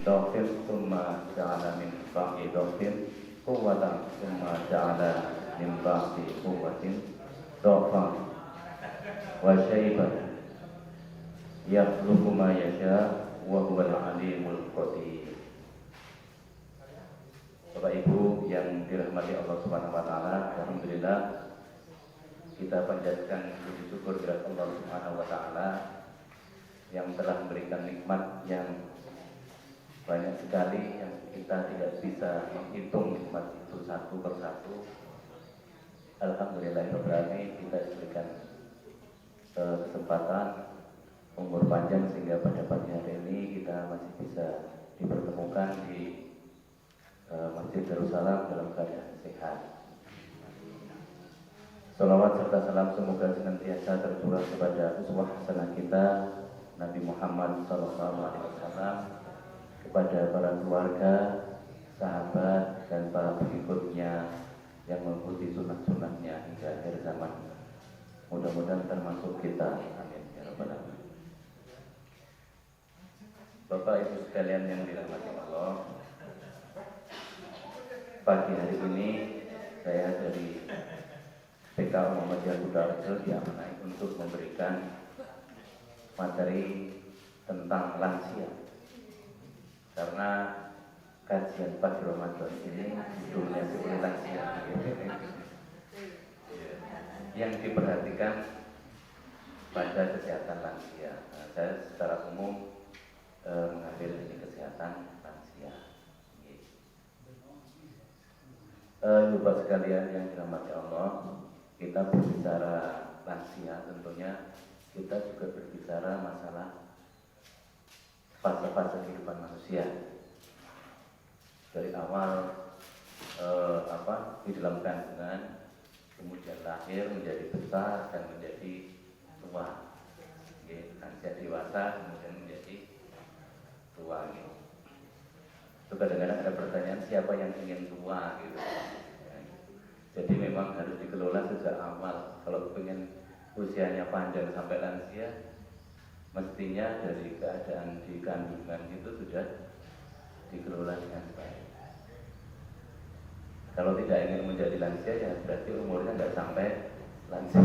dhafin thumma ja'ala min ba'di dhafin quwwatan thumma ja'ala min ba'di quwwatin dhafan wa syaiban yakhluqu ma yasha wa huwal alimul qadir. Bapak Ibu yang dirahmati Allah Subhanahu wa taala, alhamdulillah kita panjatkan puji syukur kepada Allah Subhanahu wa taala yang telah memberikan nikmat yang banyak sekali yang kita tidak bisa menghitung nikmat itu satu persatu. Alhamdulillah berarti kita diberikan kesempatan umur panjang sehingga pada pagi hari ini kita masih bisa dipertemukan di Masjid Darussalam dalam keadaan sehat. Salawat serta salam semoga senantiasa tercurah kepada uswah hasanah kita Nabi Muhammad SAW, kepada para keluarga, sahabat dan para pengikutnya yang mengikuti sunnah-sunnahnya hingga akhir zaman. Mudah-mudahan termasuk kita. Amin ya rabbal alamin. Bapak Ibu sekalian yang dirahmati Allah, pagi hari ini saya dari PK Muhammadiyah Kutoarjo diamanai untuk memberikan materi tentang lansia, karena kajian pagi Ramadan ini judulnya sebagai lansia yang diperhatikan pada kesehatan lansia. Nah, saya secara umum mengambil ini kesehatan lansia. Bapak sekalian yang dirahmati Allah, kita berbicara lansia tentunya kita juga berbicara masalah fase-fase kehidupan manusia dari awal di dalam kandungan, kemudian lahir, menjadi besar dan menjadi tua, lansia dewasa, kemudian menjadi tua. Itu kadang-kadang ada pertanyaan, siapa yang ingin tua gitu. Jadi memang harus dikelola sejak awal. Kalau ingin usianya panjang sampai lansia, mestinya dari keadaan di kandungan itu sudah dikelola dengan baik. Kalau tidak ingin menjadi lansia, ya berarti umurnya nggak sampai lansia.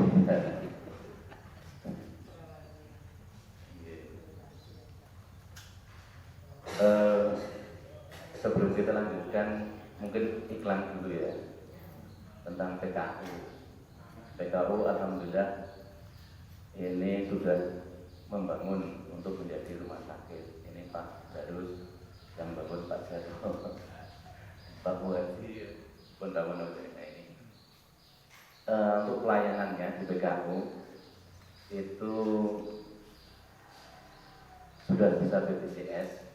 Sebelum kita lanjutkan, mungkin iklan dulu ya tentang PKU. PKU alhamdulillah ini sudah membangun untuk menjadi rumah sakit. Ini Pak Darus yang bangun, Pak Jarod, Pak Buhadi bangun ini. Untuk pelayanannya di PKU itu sudah bisa BPJS.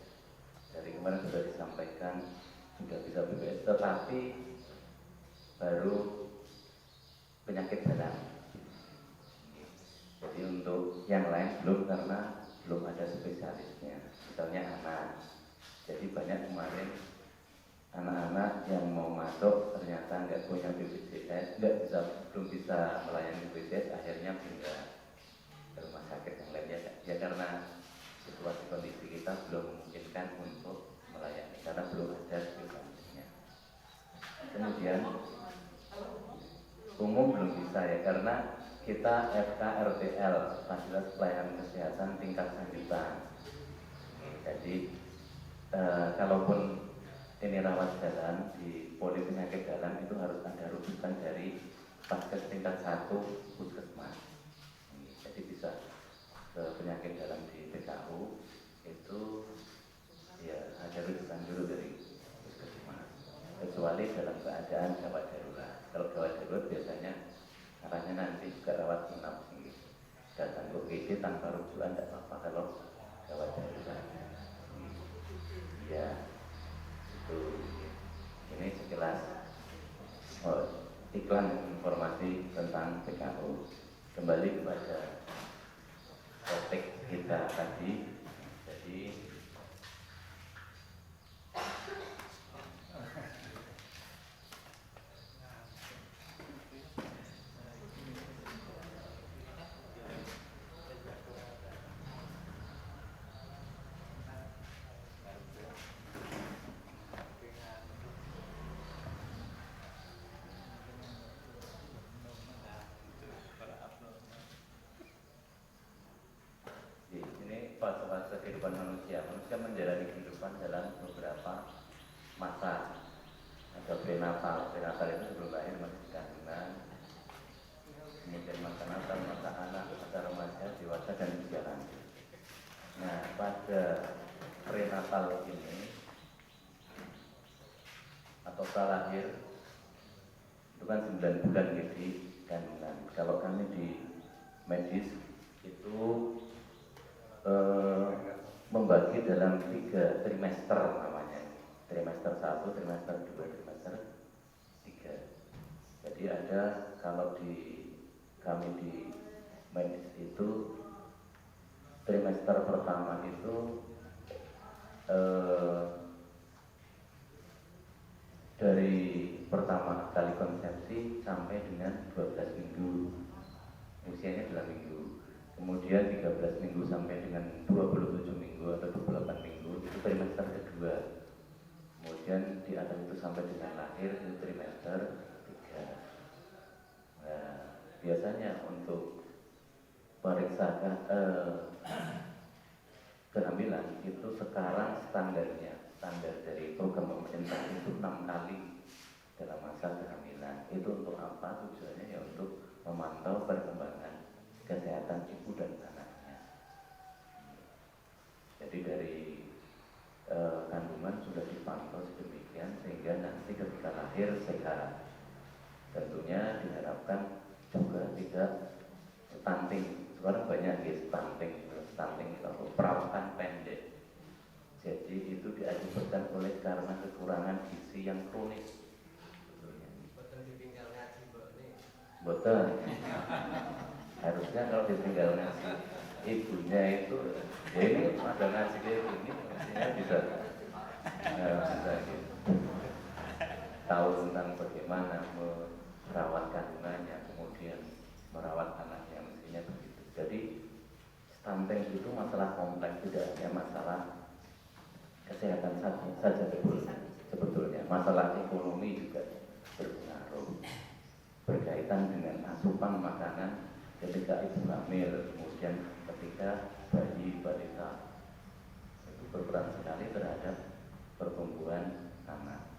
Dari kemarin sudah disampaikan sudah bisa BPJS, tetapi baru penyakit dalam. Jadi untuk yang lain belum, karena belum ada spesialisnya. Misalnya anak. Jadi banyak kemarin anak-anak yang mau masuk ternyata nggak punya BPJS, belum bisa melayani BPJS, akhirnya pindah ke rumah sakit yang lainnya. Ya karena situasi kondisi kita belum memungkinkan untuk melayani karena belum ada spesialisnya. Kemudian umum belum bisa ya, karena kita FKRTL, fasilitas pelayanan kesehatan tingkat lanjutan. Jadi kalaupun ini rawat jalan di poli penyakit dalam, itu harus ada rujukan dari Paskes tingkat 1 puskesmas. Jadi bisa ke penyakit dalam di PKU itu ya ada rujukan dulu dari puskesmas, kecuali dalam keadaan gawat darurat. Kalau gawat darurat biasanya arahnya nanti juga rawat inap, datang ke UGD tanpa rujukan tidak apa-apa kalau gawat darurat. Ya itu, ini sekilas iklan informasi tentang PKU. Kembali kepada topik kita tadi. Jadi fase-fase kehidupan manusia. Manusia menjalani kehidupan dalam beberapa masa. Ada prenatal. Prenatal itu sebelum lahir masih di kandungan. Kemudian masa natal, masa anak, masa remaja, dewasa, dan juga lanjut. Nah, pada prenatal ini atau pralahir itu kan 9 bulan ya di kandungan. Kalau kami di medis itu membagi dalam 3 trimester namanya. Trimester 1, trimester 2, trimester 3. Jadi ada kalau di kami di medis itu trimester pertama itu dari pertama kali konsepsi sampai dengan 12 minggu, usianya 2 minggu. Kemudian 13 minggu sampai dengan 27 minggu atau 28 minggu itu trimester kedua. Kemudian di atas itu sampai dengan lahir itu trimester 3. Nah, biasanya untuk periksa kehamilan itu sekarang standar dari program pemerintah itu 6 kali dalam masa kehamilan. Itu untuk apa? Tujuannya ya untuk memantau perkembangan kesehatan ibu dan anaknya. Jadi dari kandungan sudah dipantau sedemikian sehingga nanti ketika lahir sehat. Tentunya diharapkan juga tidak stunting. Sekarang banyak ya stunting itu perawatan pendek. Jadi itu diakibatkan oleh karena kekurangan gizi yang kronis. Boten ditinggal ngaji mbok nih. Boten. Harusnya kalau ditinggal ngaji ibunya itu ya ini ada ngaji kayak gini mestinya bisa gitu. Tahu tentang bagaimana merawat kandungannya, kemudian merawat anaknya, mestinya begitu. Jadi stunting itu masalah kompleks, tidak hanya masalah kesehatan saja sebetulnya, masalah ekonomi juga berpengaruh, berkaitan dengan asupan makanan ketika ibu hamil, kemudian ketika bayi balita, itu berperan sekali terhadap pertumbuhan anak.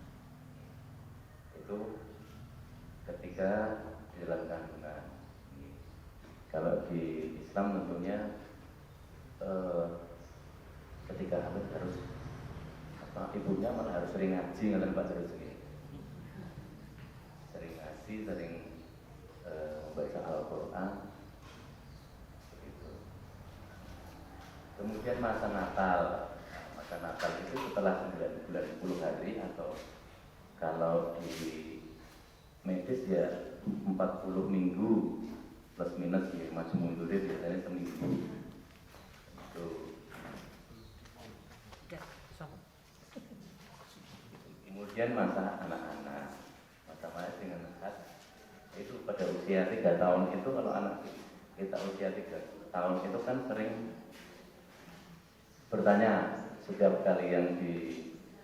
Itu ketika di dalam kandungan. Kalau di Islam tentunya ketika hamil harus ibunya malah harus sering ngaji, ngelen Pak terus ini. Sering ngaji, sering membaca Al-Quran, begitu. Kemudian masa Natal. Masa Natal itu setelah 9 bulan 10 hari atau kalau di medis ya 40 minggu plus minus ya, macam mundur biasanya seminggu. Itu. Kemudian masa anak-anak, masa dengan sehat itu pada usia 3 tahun itu, kalau anak kita usia 3 tahun itu kan sering bertanya setiap kali yang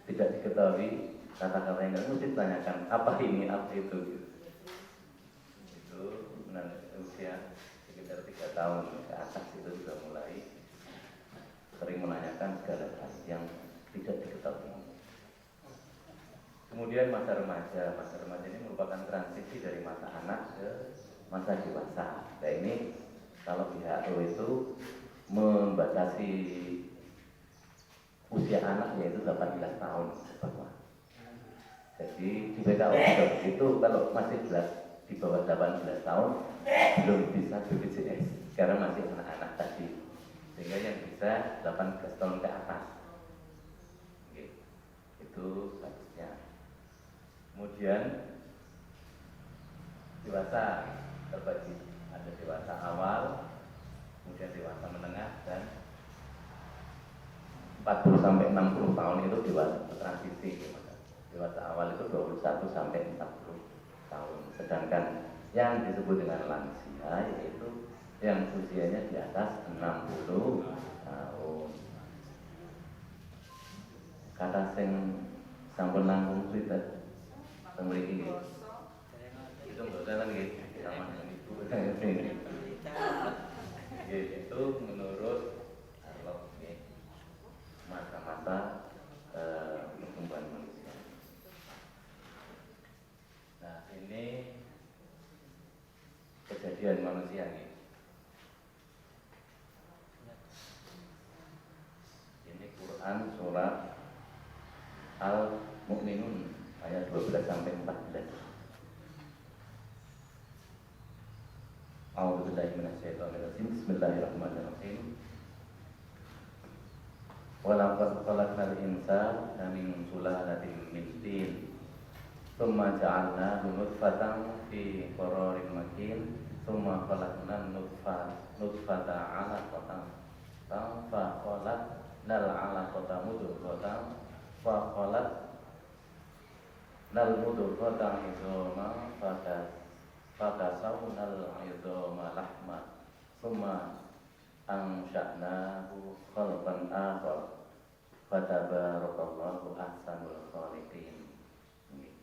tidak diketahui kata-kata yang mesti ditanyakan apa ini, apa itu. Itu usia sekitar 3 tahun ke atas itu sudah mulai sering menanyakan segala hal yang tidak diketahui. Kemudian masa remaja ini merupakan transisi dari masa anak ke masa dewasa. Nah ini kalau WHO itu membatasi usia anak yaitu 18 tahun ke bawah. Jadi di WHO itu kalau masih di bawah 18 tahun belum bisa BPJS karena masih anak-anak tadi. Sehingga yang bisa 18 tahun ke atas. Itu statusnya. Kemudian dewasa terbagi, ada dewasa awal, kemudian dewasa menengah, dan 40 sampai 60 tahun itu dewasa transisi. Dewasa awal itu 21 sampai 40 tahun. Sedangkan yang disebut dengan lansia yaitu yang usianya di atas 60 tahun. Kata sing sampun langkung sudah memiliki itu enggak usah lagi sama dengan ibu. Itu menurut Arlof kejadian manusia ini. Ini Quran surat Al-Mu'minun ayat 12 sampai 14. A'udzubillahi minasyaitonirrajim. Bismillahirrahmanirrahim. Walaqad khalaqnal insana min sulalatin min tin, tsumma ja'alnahu nutfatan fi qararin makin, tsumma khalaqnal nutfata 'alaqatan, fa khalaqnal 'alaqata mudghatan, fa khalaqnal mudghata 'idhaman, fakasawna al-'idhama lahma, tsumma ansha'nahu khalqan akhar, fatabarakallahu ahsanul khaliqin.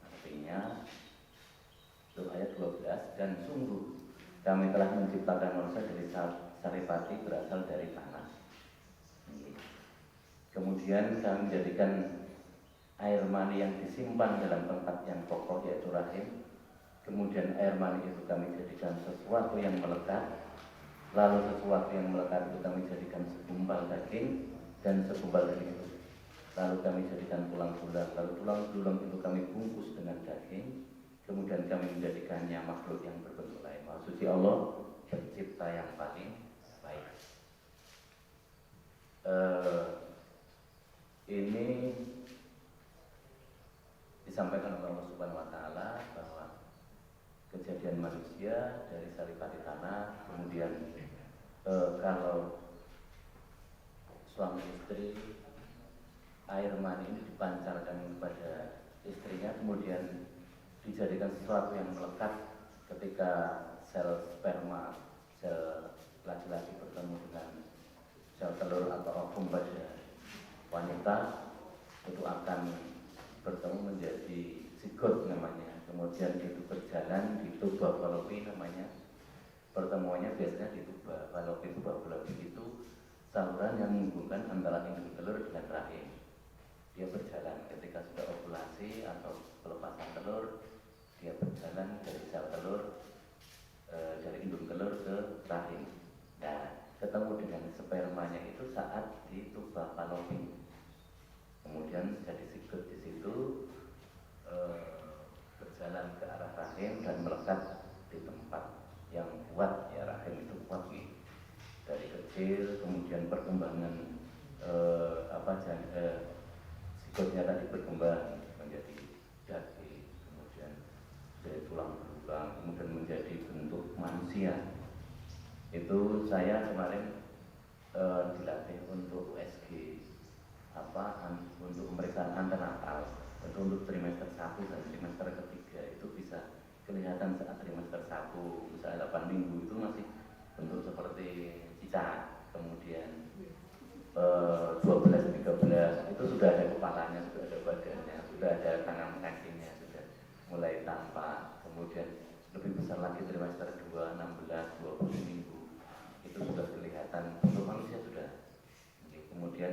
Artinya itu ayat 12, dan sungguh kami telah menciptakan manusia dari saripati berasal dari tanah. Kemudian kami menjadikan air mani yang disimpan dalam tempat yang kokoh yaitu rahim. Kemudian air mani itu kami jadikan sesuatu yang melekat. Lalu sesuatu yang melekat itu kami jadikan segumpal daging, dan segumpal daging itu lalu kami jadikan tulang belulang. Lalu tulang belulang itu kami bungkus dengan daging. Kemudian kami menjadikannya makhluk yang berbentuk lain. Maha suci Allah, pencipta yang paling baik. Ini disampaikan oleh Allah Subhanahu Wa Taala bahwa kejadian manusia dari saripati tanah. Kemudian kalau suami istri, air mani ini dipancarkan kepada istrinya, kemudian dijadikan sesuatu yang melekat ketika sel sperma, sel laki-laki bertemu dengan sel telur atau ovum pada wanita, itu akan bertemu menjadi zigot namanya. Kemudian itu berjalan di tuba falopi namanya. Pertemuannya biasanya di tuba falopi. Tuba falopi itu saluran yang menghubungkan antara induk telur dengan rahim. Dia berjalan ketika sudah ovulasi atau pelepasan telur, dia berjalan dari sel telur, dari induk telur ke rahim. Nah, ketemu dengan spermanya itu saat di tuba falopi. Kemudian jadi zigot di situ, berjalan ke arah rahim dan melekat di tempat yang kuat. Ya, rahim itu kuat nih. Dari kecil, kemudian perkembangan zigotnya tadi berkembang menjadi daging, kemudian dari tulang belulang, kemudian menjadi bentuk manusia. Itu saya kemarin dilatih untuk USG, untuk pemeriksaan antenatal. Itu untuk trimester 1 dan trimester ketiga itu bisa kelihatan saat trimester 1, misalnya 8 minggu itu masih bentuk seperti cicak. Kemudian 12-13 itu sudah ada kepalanya, sudah ada badannya, sudah ada tangan kakinya, sudah mulai tampak. Kemudian lebih besar lagi trimester 2, 16, 20 minggu itu sudah kelihatan bentuk manusia sudah. Kemudian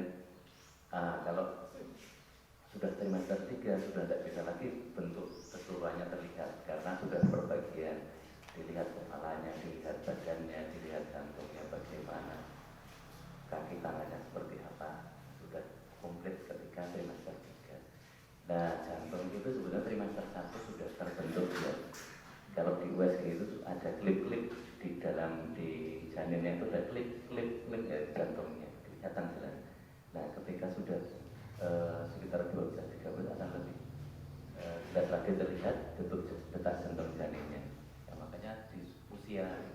kalau sudah trimester 3 sudah tidak bisa lagi bentuk keseluruhannya terlihat, karena sudah berbagian, dilihat kepalanya, dilihat badannya, dilihat jantungnya bagaimana, kaki tangannya seperti apa, sudah komplit ketika trimester 3. Nah, jantung itu sebenarnya trimester 1 sudah terbentuk ya. Kalau di USG itu ada klip-klip di dalam di janinnya, itu ada klip-klip ya, jantungnya kelihatan jelas. Nah, ketika sudah sekitar 12-13 akan lebih jelas lagi terlihat detak jantung janinnya. Ya, makanya di usia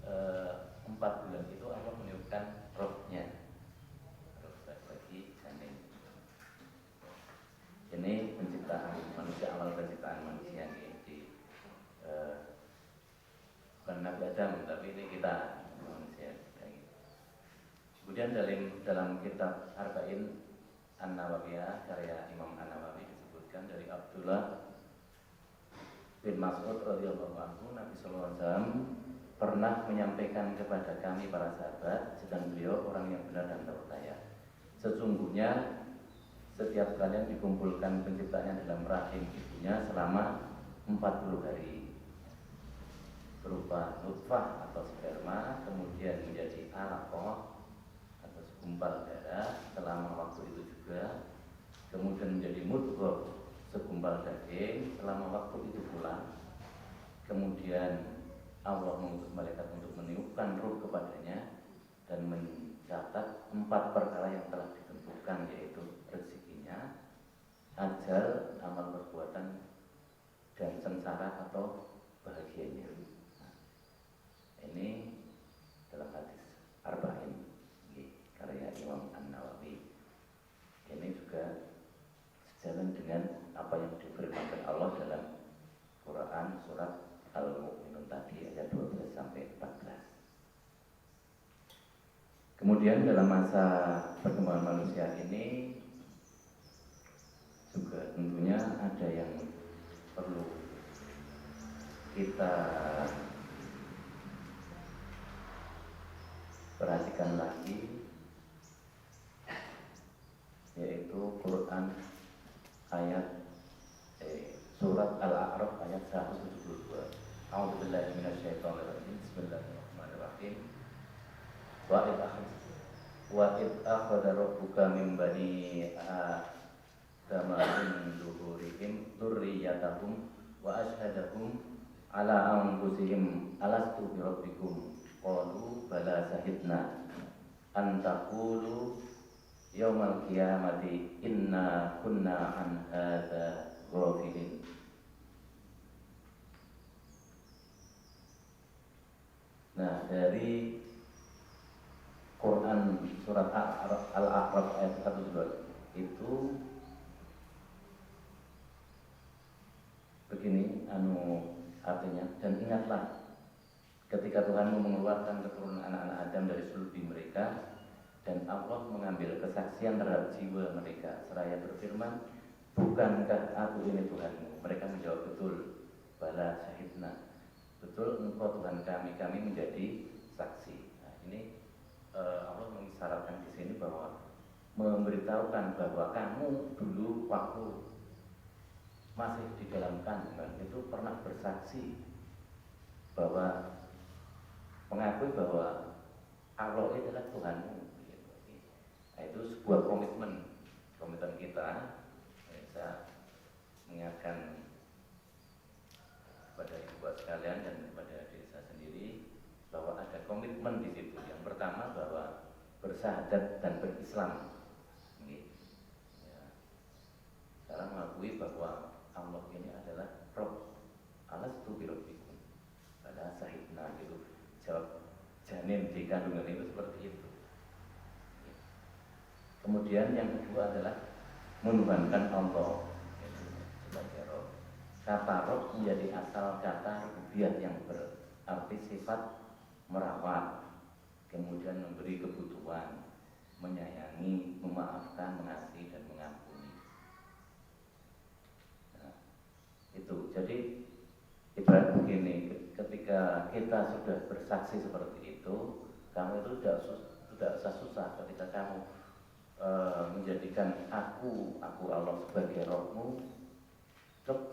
4 bulan itu Allah meniupkan rohnya, roh bagi janin. Ini penciptaan manusia, awal penciptaan manusia ini di bukan Nabi Adam, tapi ini kita manusia. Kemudian dalam kitab Arba'in An-Nawawiyah karya Imam An-Nawawi disebutkan dari Abdullah bin Mas'ud radhiyallahu anhu, Nabi sallallahu alaihi wasallam pernah menyampaikan kepada kami para sahabat, sedang beliau orang yang benar dan terpercaya, sesungguhnya setiap kalian dikumpulkan penciptanya dalam rahim ibunya selama 40 hari. berupa nutfah atau sperma, kemudian menjadi alaqah atau segumpal darah selama waktu itu juga, kemudian menjadi mudghah segumpal daging selama waktu itu pula, kemudian Allah mengutus malaikat untuk meniupkan ruh kepadanya dan mencatat 4 perkara yang telah ditentukan, yaitu rezekinya, ajal, amal perbuatan, dan sengsara atau bahagianya. Nah, ini dalam hadis Arba'in karya Imam An-Nawawi. Ini juga sejalan dengan apa yang difirmankan Allah dalam Quran surat Al-Mu'minun tadi ayat 12 sampai 14. Kemudian dalam masa perkembangan manusia ini juga tentunya ada yang perlu kita perhatikan lagi, yaitu Quran ayat surat Al-A'raf ayat 172. A'udzubillahi minasyaitonirrajim. Bismillahirrahmanirrahim. Wa id akhadha rabbuka min bani Adama min zuhurihim dzurriyyatahum wa ashhadahum ala anfusihim alastu bi rabbikum qalu bala shahidna an taqulu yaumal qiyamati inna kunna an hadza ghafilin. Nah, dari Quran surat Al-A'raf ayat 1 itu begini artinya, dan ingatlah ketika Tuhanmu mengeluarkan keturunan anak-anak Adam dari sulbi mereka, dan Allah mengambil kesaksian terhadap jiwa mereka seraya berfirman, bukankah aku ini Tuhanmu? Mereka menjawab, betul, bala syahidna, betul engkau Tuhan kami, kami menjadi saksi. Nah, ini Allah mengisyaratkan di sini bahwa memberitahukan bahwa kamu dulu waktu masih di dalam kandungan itu pernah bersaksi bahwa mengakui bahwa Allah itu adalah Tuhanmu. Nah, itu sebuah komitmen kita. Saya mengingatkan kepada ibu sekalian dan kepada diri saya sendiri bahwa ada komitmen di situ. Yang pertama bahwa bersyahadat dan berislam. Ya. Sekarang mengakui bahwa Allah ini adalah Rabb. Alastu bi rabbikum. Pada sahidna itu jawab janin di kandungan itu seperti itu. Kemudian yang kedua adalah menuhankan Allah sebagai Rabb. Kata Rabb menjadi asal kata rububiyah yang berarti sifat merawat, kemudian memberi kebutuhan, menyayangi, memaafkan, mengasihi, dan mengampuni. Nah, itu. Jadi ibarat begini, ketika kita sudah bersaksi seperti itu, kamu itu tidak usah susah ketika kamu menjadikan aku Allah sebagai Rabbmu,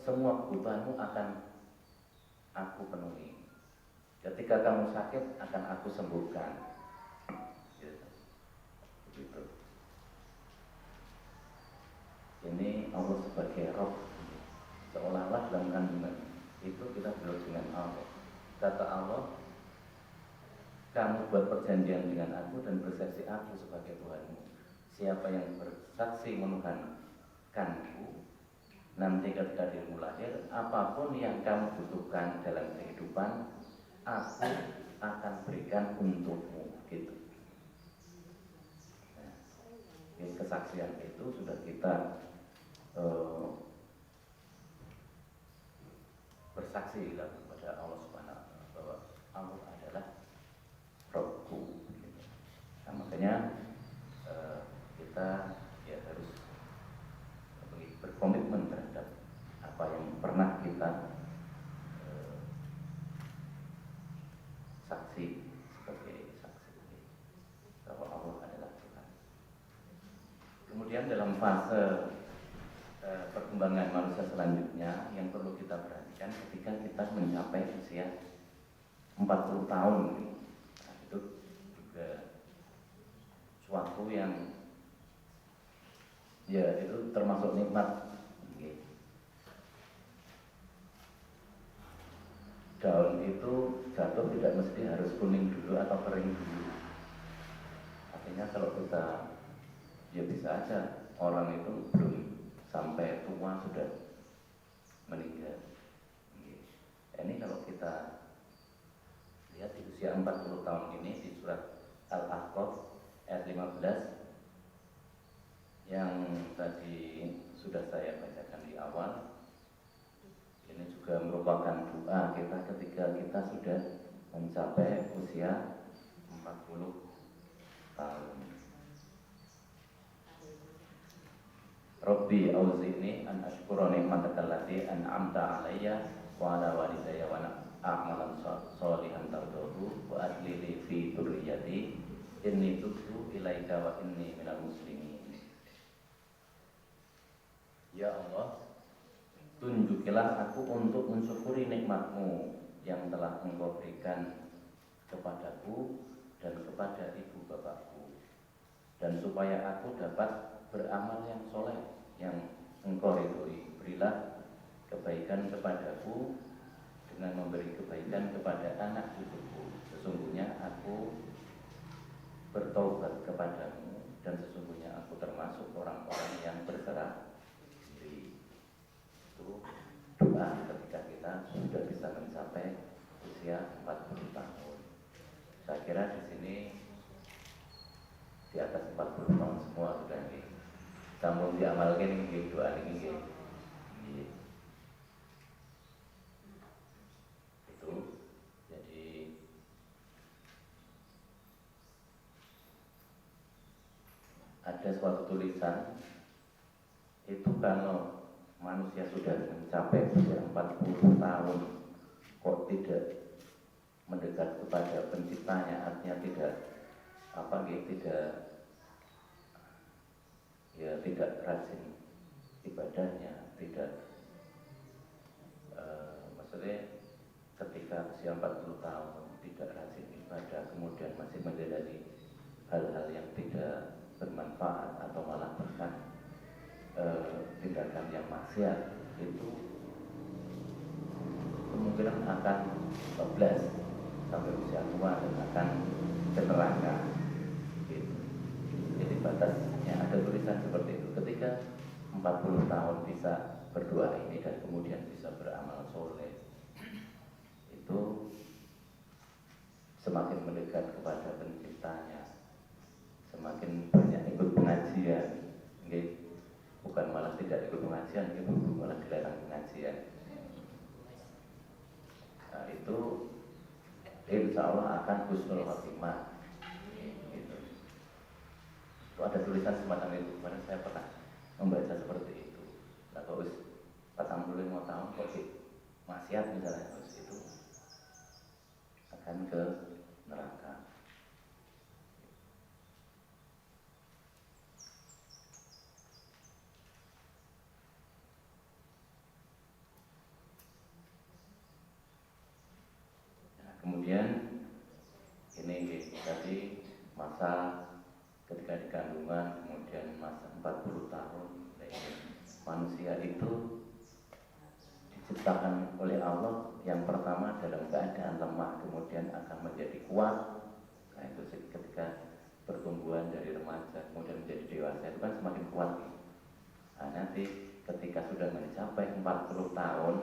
semua kebutuhanmu akan aku penuhi. Ketika kamu sakit akan aku sembuhkan. Gitu. Ini Allah sebagai Rabb. Seolah-olah dalam kandungan itu kita berdua dengan Allah. Kata Allah, kamu buat perjanjian dengan aku dan bersaksi aku sebagai Tuhanmu. Siapa yang bersaksi menuhankanku, nanti ketika dirimu lahir, apapun yang kamu butuhkan dalam kehidupan, aku akan berikan untukmu. Gitu. Nah, kesaksian itu sudah kita bersaksi kepada Allah Subhanahu wa taala bahwa Allah adalah Rabbku. Gitu. Nah, makanya kita ya harus berkomitmen terhadap apa yang pernah kita saksi sebagai saksi bahwa Allah adalah Tuhan. Kemudian dalam fase perkembangan manusia selanjutnya yang perlu kita perhatikan ketika kita mencapai usia 40 tahun. Nah, itu juga suatu yang ya itu termasuk nikmat. Daun itu jatuh tidak mesti harus kuning dulu atau kering dulu. Artinya kalau kita ya bisa aja orang itu belum sampai tua sudah meninggal. Ini kalau kita lihat di usia 40 tahun ini di surat Al-Ahqaf ayat 15 yang tadi sudah saya bacakan di awal. Ini juga merupakan doa kita ketika kita sudah mencapai usia 40 tahun. Rabbi auzi'ni an ashkura ni'mataka allati an'amta 'alayya wa 'ala walidayya wa a'malan sholihan tardahu wa adli li fi dzurriyyati inni tubtu ilaika wa inni minal muslimin. Ya Allah, tunjukilah aku untuk mensyukuri nikmat-Mu yang telah Engkau berikan kepadaku dan kepada ibu bapakku, dan supaya aku dapat beramal yang soleh yang Engkau ridhoi. Berilah kebaikan kepadaku dengan memberi kebaikan kepada anak cucuku. Sesungguhnya aku bertobat kepadamu dan sesungguhnya aku termasuk orang-orang yang berserah diri. Itu doa ketika kita sudah bisa mencapai usia 40 tahun. Saya kira di sini di atas 40 tahun semua sudah nih. Sampun diamalkan ini doa ini. Itu jadi ada suatu tulisan itu kalau manusia sudah mencapai usia 40 tahun kok tidak mendekat kepada penciptanya, artinya tidak tidak rajin ibadahnya, maksudnya ketika usia 40 tahun tidak rajin ibadah, kemudian masih menjalani hal-hal yang tidak bermanfaat atau malah bahkan tindakan yang maksiat, itu kemungkinan akan 12 sampai usia tua dan akan ke neraka. Gitu. Jadi batasnya ada tulisan seperti itu. Ketika 40 tahun bisa berdoa ini dan kemudian bisa beramal soleh, itu semakin mendekat kepada penciptanya, semakin banyak ikut pengajian. Bukan malah tidak ikut pengajian, itu malah dilarang pengajian. Nah, itu insya Allah akan husnul khotimah. Gitu. Itu ada tulisan semacam itu. Kemarin saya pernah membaca seperti itu. Nah, kalau 45 tahun kok maksiat misalnya, terus itu akan ke neraka. Kemudian ini tadi masa ketika di kandungan, kemudian masa 40 tahun. Manusia itu diciptakan oleh Allah yang pertama dalam keadaan lemah, kemudian akan menjadi kuat. Nah, itu ketika pertumbuhan dari remaja kemudian menjadi dewasa itu kan semakin kuat. Nah, nanti ketika sudah mencapai 40 tahun,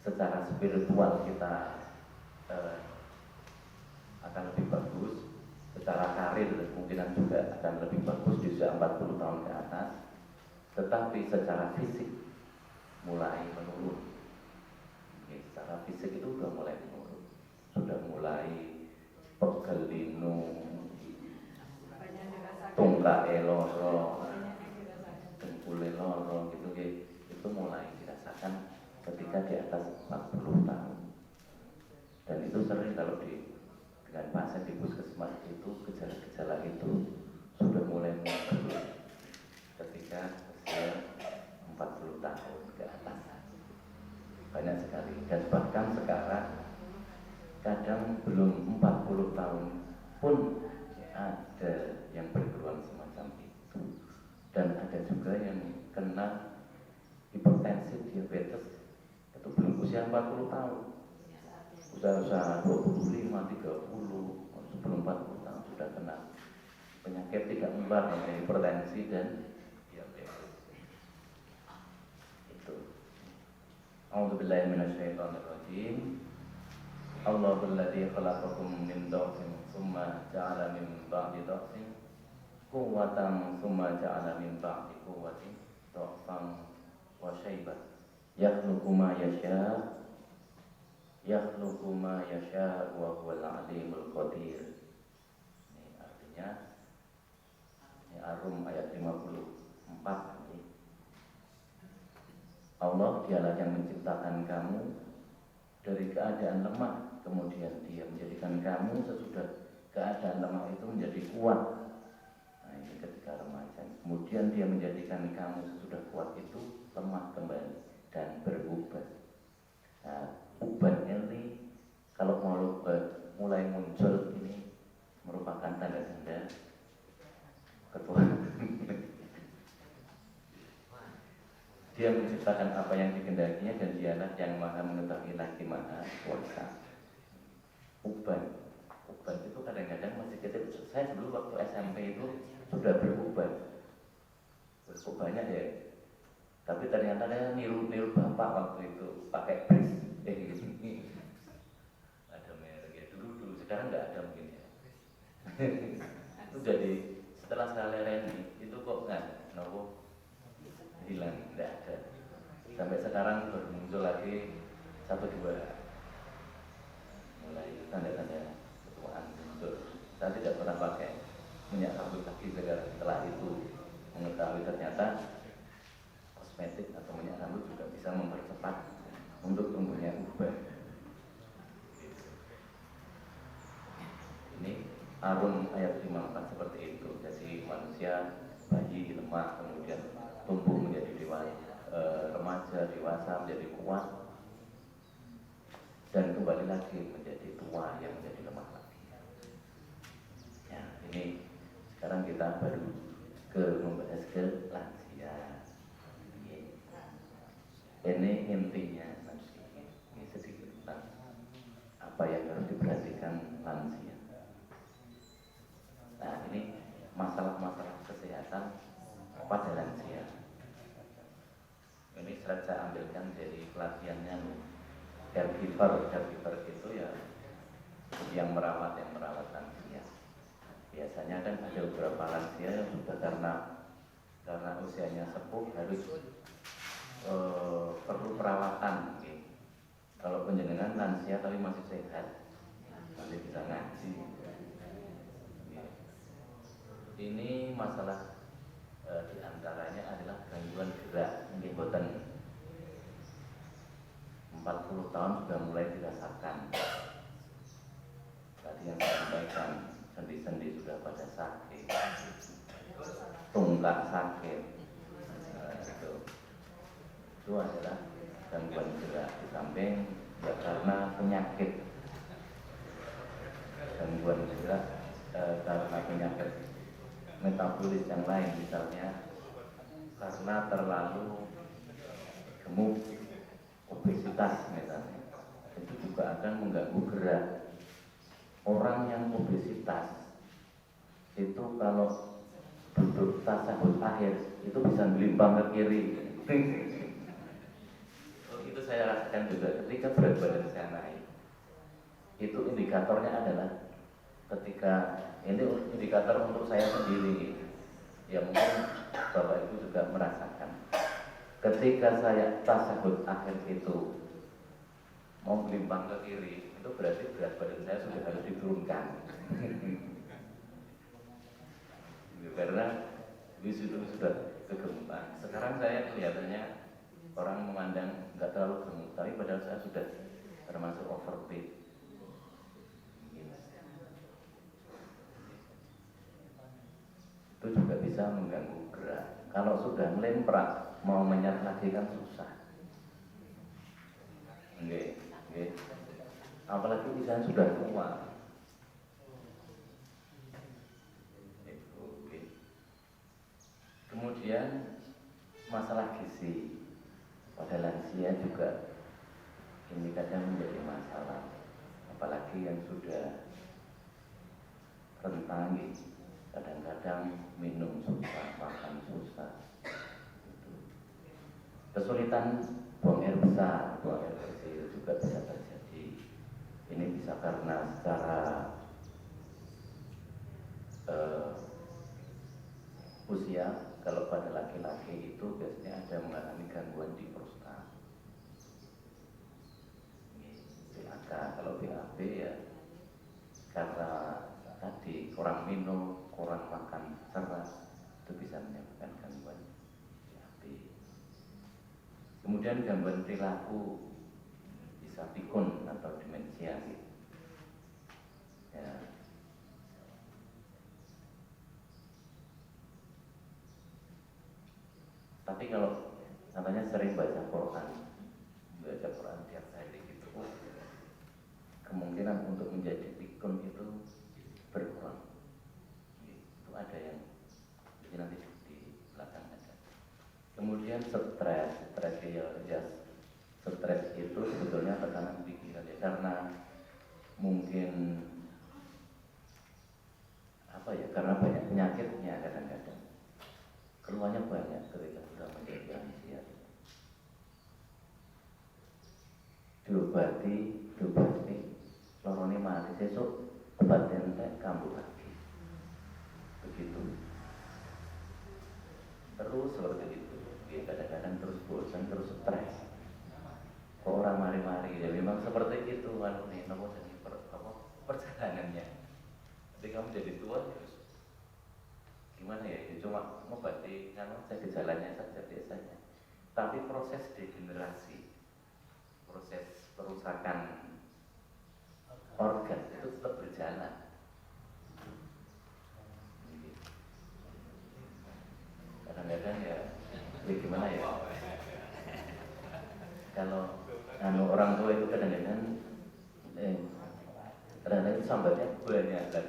secara spiritual kita akan lebih bagus, secara karir kemungkinan juga akan lebih bagus di usia 40 tahun ke atas, tetapi secara fisik mulai menurun. Secara fisik itu sudah mulai menurun, sudah mulai pegel linu, tungkae loro, dengkule loro gitu, itu mulai dirasakan ketika di atas 40 tahun. Dan itu sering kalau dengan pasien di puskesmas itu gejala-gejala itu sudah mulai muncul ketika usia 40 tahun ke atas. Banyak sekali. Dan bahkan sekarang kadang belum 40 tahun pun ada yang berkeluhan semacam itu, dan ada juga yang kena hipertensi, diabetes itu belum usia 40 tahun, usia 25, 30, sebelum 40 tahun sudah kena penyakit tidak menular namanya hipertensi dan diabetes. Itu. A'udzubillahi minasyaitonirrajim. Allahul ladzi khalaqakum min dha'fin tsumma ja'ala min ba'di dha'fin quwwatan tsumma ja'ala min ba'di quwwatin dha'fan wa syaibah yakhluqu ma yasha wa huwal alimul qadir. Ini artinya ini Ar-Rum ayat 54. Allah dialah yang menciptakan kamu dari keadaan lemah, kemudian Dia menjadikan kamu sesudah keadaan lemah itu menjadi kuat. Nah, ini ketika remaja. Kemudian Dia menjadikan kamu sesudah kuat itu lemah kembali dan berubah. Nah, uban ini kalau mulai muncul ini merupakan tanda-tanda ketuhanan. Dia menciptakan apa yang dikehendakinya dan Dialah yang maha mengetahui lagi maha kuasa. Uban itu kadang-kadang masih kecil. Saya dulu waktu SMP itu sudah beruban. Banyak ya. Tapi ternyata saya niru bapak waktu itu pakai bris. Ada merek ya dulu. Sekarang nggak ada mungkin ya. Itu jadi setelah saya lereni itu kok nopo hilang, tidak ada. Sampai sekarang baru muncul lagi 1-2 mulai tanda-tanda ketuaan muncul. Saya tidak pernah pakai minyak rambut lagi setelah itu mengetahui ternyata kosmetik atau minyak rambut juga bisa mempercepat untuk tumbuhnya uban. Ini Ar-Rum ayat 54 seperti itu. Jadi manusia bayi lemah kemudian tumbuh menjadi remaja, dewasa, menjadi kuat dan kembali lagi menjadi tua yang menjadi lemah lagi. Ya, ini sekarang kita baru membahas ke lansia. Ini intinya ini sedikit tentang apa yang harus diperhatikan lansia. Nah, ini masalah-masalah kesehatan pada lansia. Ini saya ambilkan dari pelatihannya caregiver itu ya yang merawat lansia. Biasanya kan ada beberapa lansia yang sudah karena usianya sepuh harus perlu perawatan. Kalau penjenengan lansia tapi masih sehat, masih bisa ngaji. Ini masalah di antaranya adalah gangguan gerak. Mungkin boten 40 tahun sudah mulai dirasakan. Tadi yang saya sampaikan, sendi-sendi sudah pada sakit, tungkak sakit. Itu adalah gangguan gerak. Di samping ya karena penyakit, gangguan gerak karena penyakit metabolis yang lain, misalnya karena terlalu gemuk, obesitas misalnya, itu juga akan mengganggu gerak. Orang yang obesitas itu kalau duduk tasahud akhir itu bisa melimpang ke kiri. Itu saya rasakan juga ketika berat badan saya naik. Itu indikatornya adalah ketika ini indikator untuk saya sendiri. Ya mungkin Bapak Ibu juga merasakan. Ketika saya tasahud akhir itu mau melimpang ke kiri, itu berarti berat badan saya sudah harus diturunkan. Karena itu sudah kegemukan. Sekarang saya kelihatannya orang memandang nggak terlalu gemuk, tapi padahal saya sudah termasuk overweight. Itu juga bisa mengganggu gerak. Kalau sudah melemprak, mau menyat lagi kan susah. Nggih. apalagi misalnya sudah tua. Itu, oke. Kemudian masalah gizi pada lansia juga ini kadang menjadi masalah, apalagi yang sudah rentang, kadang-kadang minum susah, makan susah. Kesulitan buang air besar, buang air kecil juga bisa terjadi. Ini bisa karena secara usia, kalau pada laki-laki itu biasanya ada mengalami gangguan di prostat. BAK, kalau BAB ya karena tadi kurang minum, kurang makan serat, itu bisa menyebabkan gangguan BAB. Kemudian gangguan perilaku bisa pikun atau demensia gitu. Ya. Tapi kalau namanya sering baca Quran tiap hari gitu, kemungkinan untuk menjadi pikun itu berkurang. Itu ada yang jadi nanti di belakang ada. Kemudian stres itu sebetulnya tekanan pikiran ya, karena mungkin apa ya, karena banyak penyakitnya kadang-kadang keluarnya banyak ketika sudah menjadi lansia. diobati lorone mati sesuk obat entek kambuh lagi, begitu terus seperti itu. Ya, kadang-kadang terus bosan, terus stres. Kok orang mari-mari ya, memang seperti itu kan nih, perjalanannya. Jadi kamu jadi tua terus gimana ya, cuma mengobati kan saja gejalanya saja biasanya. Tapi proses degenerasi, proses perusakan organ itu tetap berjalan. Kadang-kadang ya gimana ya, kalau orang tua itu kadang-kadang itu sambatnya banyak kan,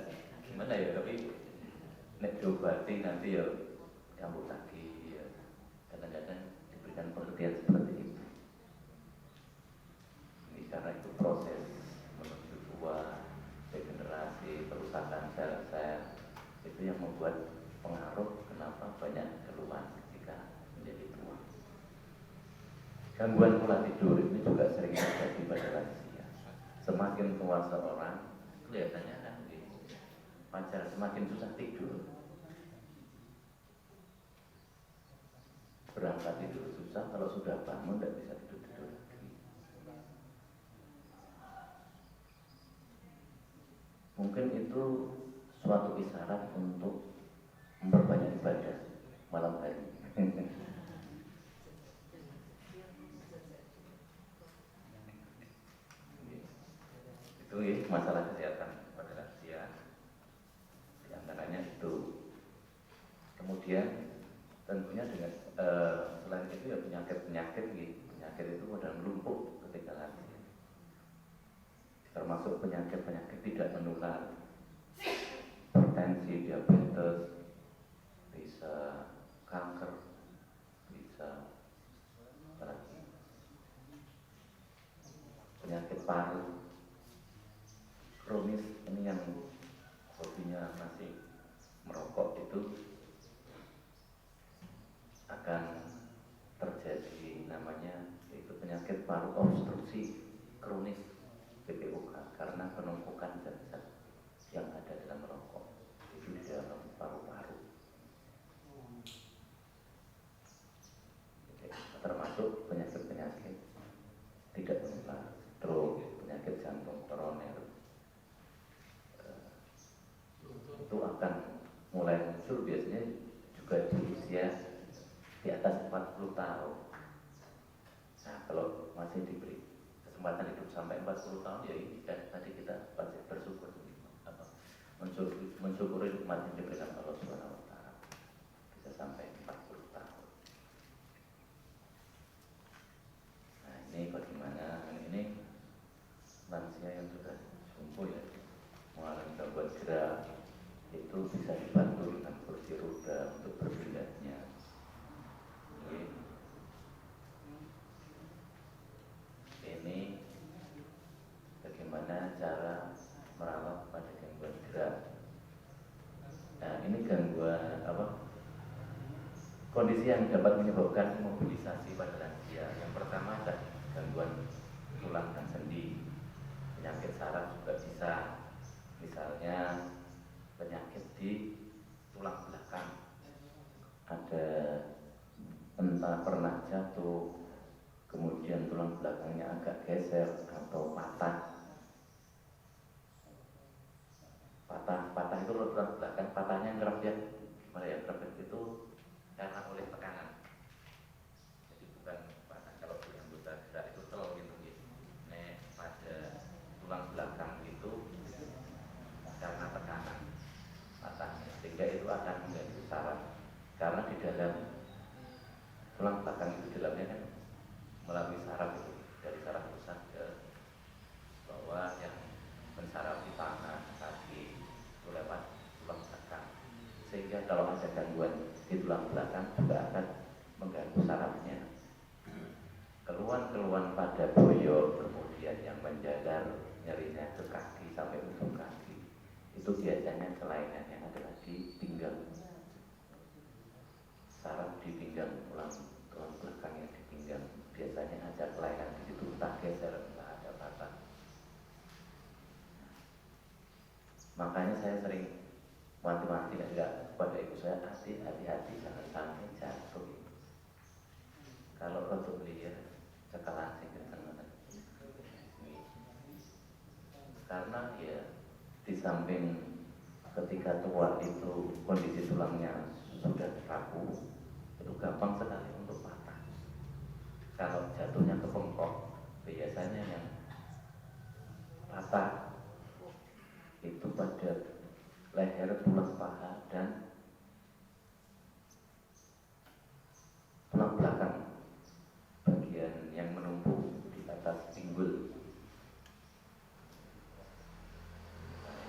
gimana ya, tapi nek diobati nanti ya kambuh lagi ya. Kadang-kadang diberikan pengertian seperti itu. Ini karena itu proses menuju tua, degenerasi, perusakan sel-sel, itu yang membuat pengaruh kenapa banyak keluhan ketika menjadi tua. Gangguan pola tidur ini juga sering terjadi pada lansia. Semakin tua seorang, kelihatannya kan wajar semakin susah tidur. Berangkat tidur susah, kalau sudah bangun tidak bisa tidur lagi. Mungkin itu suatu isyarat untuk memperbanyak ibadah malam hari. Itu ya, masalah kesehatan pada lansia, di antaranya itu. Kemudian tentunya dengan selain itu ya penyakit itu mudah melumpuh ketika lansia, termasuk penyakit tidak menular, hipertensi, diabetes, bisa kanker, bisa apalagi penyakit paru kronis. Ini yang hobinya masih merokok itu akan terjadi namanya itu penyakit paru obstruksi kronis, PPOK, karena penumpukan zat-zat yang ada dalam rokok itu di dalam paru-paru. Termasuk penyakit tidak menular, stroke, penyakit jantung koroner, itu akan mulai muncul biasanya juga di usia di atas 40 tahun. Nah, kalau masih diberi kesempatan hidup sampai 40 tahun, ya ini kan tadi kita pasti bersyukur, mensyukuri nikmat yang diberikan Allah Subhanahu wa taala bisa sampai 40 tahun. Nah, ini bagaimana ini lansia yang kondisi yang dapat menyebabkan imobilisasi pada lansia. Yang pertama adalah gangguan tulang dan sendi. Penyakit saraf juga bisa, misalnya penyakit di tulang belakang. Ada entah pernah jatuh, kemudian tulang belakangnya agak geser atau patah. Patah itu tulang belakang, patahnya kerap ya, gimana ya, kerap itu karena oleh tekanan. Jadi bukan patah kalau di anggota gerak itu tel gitu gitu. Nah, pada tulang belakang itu karena tekanan patahnya, sehingga itu akan mengganggu saraf. Karena di dalam tulang belakang itu di dalamnya kan melalui saraf itu, dari saraf pusat ke bawah yang mensarafi tangan, kaki, itu lewat tulang belakang. Sehingga kalau ada gangguan di tulang belakang juga akan mengganggu sarafnya. Keluhan-keluhan pada boyok, kemudian yang menjalar, nyerinya ke kaki sampai ujung kaki, itu biasanya kelainannya adalah di pinggang. Saraf di pinggang, tulang belakang yang di pinggang biasanya ada kelainan di situ, entah geser, entah ada patah. Makanya saya sering wanti-wanti kepada ibu saya, hati-hati jangan sampai jatuh. Kalau untuk lihat cekalan sing karena ya di samping ketika tua itu kondisi tulangnya sudah rapuh, itu gampang sekali untuk patah. Kalau jatuhnya ke bengkok, biasanya yang patah itu pada leher, tulang paha, dan tulang belakang bagian yang menumpuk di atas pinggul.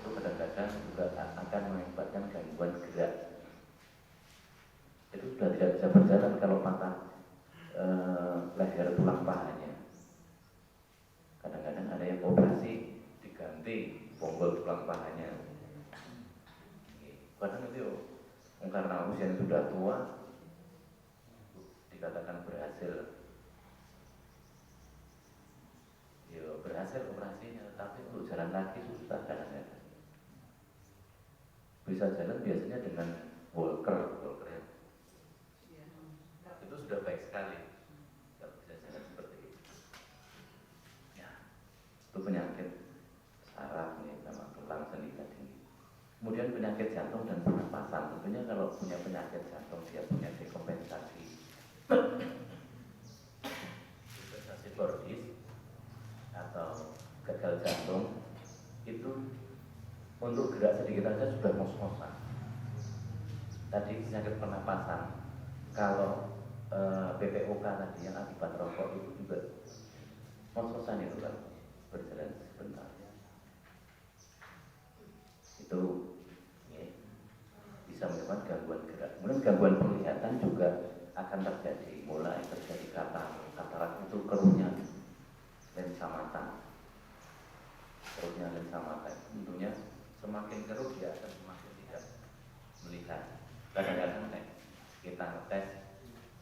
Itu kadang-kadang juga akan mengakibatkan gangguan gerak. Itu sudah tidak bisa berjalan kalau patah leher tulang pahanya. Kadang-kadang ada yang operasi diganti bonggol tulang pahanya. Kadang itu karena usia sudah tua dikatakan berhasil. Ya berhasil operasinya, tapi untuk jalan kaki susah kadang-kadang. Bisa jalan biasanya dengan walker ya. Itu sudah baik sekali kalau bisa jalan seperti itu. Ya, itu penyakit saraf nih sama tulang sendi tadi. Kemudian penyakit jantung dan pernapasan. Tentunya kalau punya penyakit jantung dia punya dekompensasi kordis atau gagal jantung, itu untuk gerak sedikit saja sudah ngos-ngosan. Tadi penyakit pernapasan, kalau BPOK tadi yang akibat rokok itu juga ngos-ngosan itu kan berjalan sebentar. Itu ya, bisa menyebabkan gangguan gerak. Kemudian gangguan penglihatan juga akan terjadi, mulai terjadi katarak itu keruhnya lensa mata. Keruhnya lensa mata tentunya semakin keruh dia akan semakin tidak melihat. Kadang-kadang kita ngetes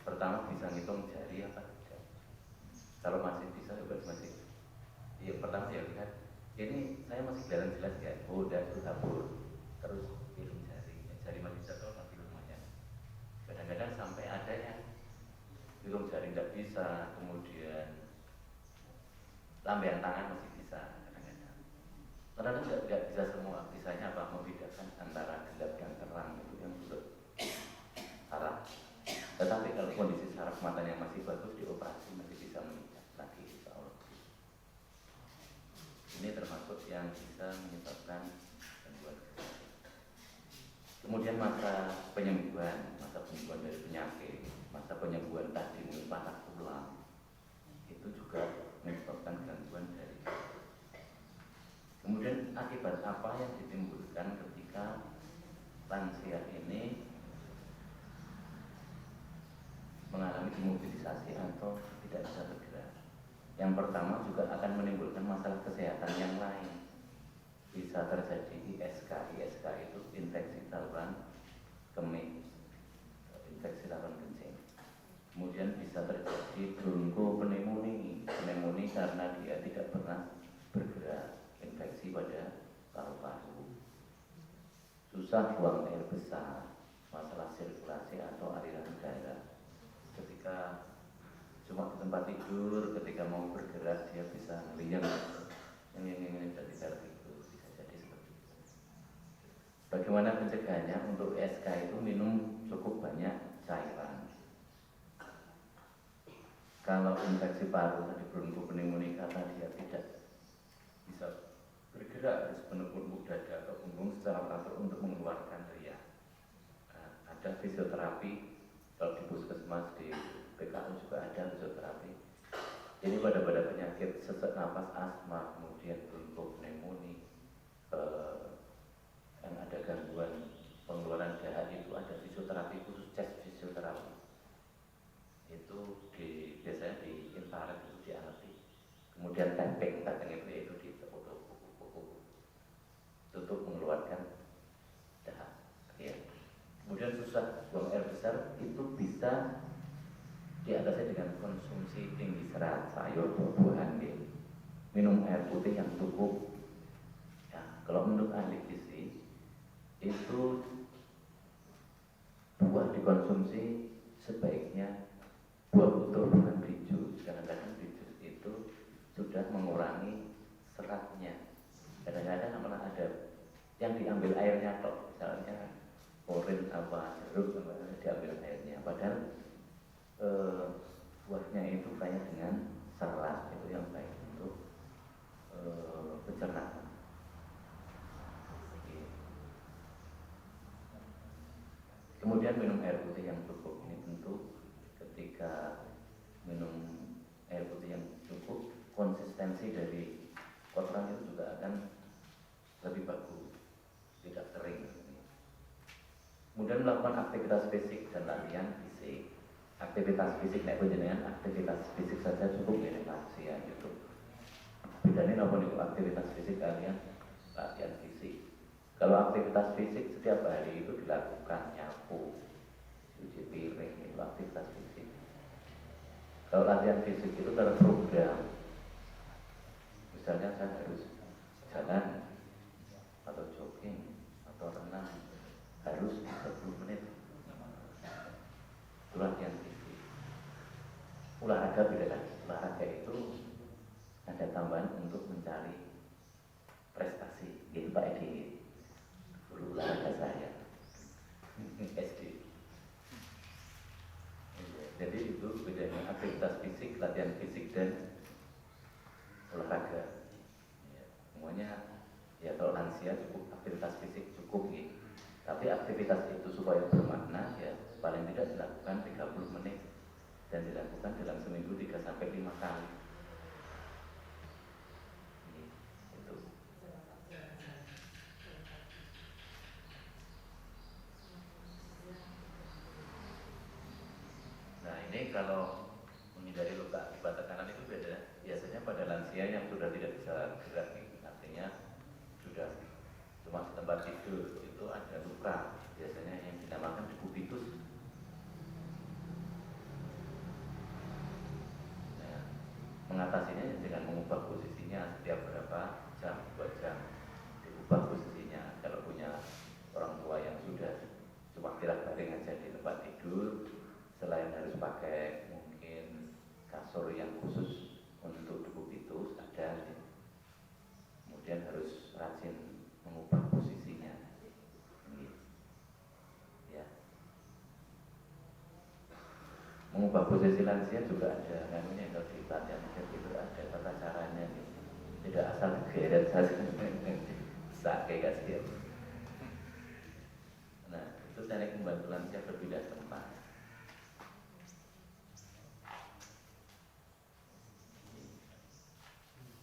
pertama bisa ngitung jari apa tidak. Kalau masih bisa juga masih. Ya pertama ya lihat, ini saya masih jalan jelas ya. Oh udah itu tabur. Terus hitung jari, jari masih jatuh masih lumayan. Kadang-kadang sampai ada yang hitung jari tidak bisa, kemudian lambaian tangan masih bisa kadang-kadang. Kadang-kadang tidak bisa semua. Bisanya apa? Membedakan antara gelap dan terang itu yang sudah saraf. Tetapi kalau kondisi saraf matanya masih bagus, dioperasi masih bisa melihat lagi, insya Allah. Ini termasuk yang bisa menyebabkan gangguan gerak. Kemudian masa penyembuhan dari penyakit, masa penyembuhan tadi patah tulang, itu juga menyebabkan gangguan dari. Kemudian akibat apa yang ditimbulkan ketika lansia ini mengalami imobilisasi atau tidak bisa bergerak? Yang pertama juga akan menimbulkan masalah kesehatan yang lain. Bisa terjadi ISK. ISK itu infeksi saluran kemih, infeksi saluran kencing. Kemudian bisa terjadi bronkopneumonia, pneumonia karena dia tidak pernah bergerak, infeksi pada paru-paru. Susah buang air besar, masalah sirkulasi atau aliran darah. Ketika cuma di tempat tidur, ketika mau bergerak dia bisa ngeliang, ini jadi tertidur, bisa jadi seperti itu. Bagaimana pencegahannya? Untuk SK itu minum cukup banyak cairan. Kalau infeksi paru tadi bronkopneumonia karena dia tidak bisa bergerak, harus menepuk dada atau punggung secara teratur untuk mengeluarkan riak. Nah, ada fisioterapi, kalau di puskesmas di PKU juga ada fisioterapi. Ini pada penyakit sesak napas, asma, kemudian bronkopneumonia, yang ada gangguan pengeluaran dahak itu ada fisioterapi khusus, chest fisioterapi. Itu biasanya di infrared itu dialati. Kemudian tapping itu yaitu tutup mengeluarkan dahak. Ya. Kemudian susah buang air besar itu bisa diatasi dengan konsumsi tinggi serat, sayur, buah-buahan, gitu. Minum air putih yang cukup. Ya, kalau menurut ahli gizi itu buah dikonsumsi sebaiknya buah utuh bukan beli jus. Kadang-kadang beli jus itu sudah mengurangi seratnya. Kadang-kadang malah ada yang diambil airnya toh, misalnya oren apa jeruk diambil airnya, padahal buahnya itu kaya dengan serat, itu yang baik untuk pencernaan. Kemudian minum air putih yang cukup. Ini tentu ketika minum air putih yang cukup, konsistensi dari kotoran itu juga akan lebih bagus, tidak kering. Kemudian melakukan aktivitas fisik dan latihan fisik. Aktivitas fisik, nek panjenengan aktivitas fisik saja cukup ya, relaksi ya gitu. Bedanya apa nih aktivitas fisik kalian latihan fisik? Kalau aktivitas fisik setiap hari itu dilakukan, nyapu, cuci piring, itu aktivitas fisik. Kalau latihan fisik itu terprogram. Misalnya saya harus jalan atau jogging atau renang harus 10 menit. Itu latihan fisik. Olahraga beda lagi. Olahraga itu ada tambahan untuk mencari prestasi. Gitu Pak Edi, guru olahraga saya SD. Jadi itu bedanya aktivitas fisik, latihan fisik dan olahraga. Ya, semuanya ya kalau lansia cukup aktivitas fisik cukup gitu. Tapi aktivitas itu supaya bermakna ya paling tidak dilakukan 30 menit dan dilakukan dalam seminggu 3 sampai 5 kali. Itu. Nah, ini kalau menghindari luka akibat tekanan itu beda. Biasanya pada lansia yang sudah tidak bisa gerak, artinya sudah cuma di tempat tidur, itu ada luka. Biasanya yang dinamakan decubitus. Nah, mengatasinya dengan mengubah posisinya setiap berapa jam, 2 jam. Diubah posisinya. Kalau punya orang tua yang sudah cuma tirak baring aja di tempat tidur, selain harus pakai mungkin kasur yang khusus untuk decubitus ada, kemudian harus rajin mengubah posisinya. Ya. Mengubah posisi lansia juga ada namanya, kalau di pelatihan itu ada tata caranya. Tidak asal geret saja sakit kasihan. Nah, itu teknik membantu lansia berpindah tempat.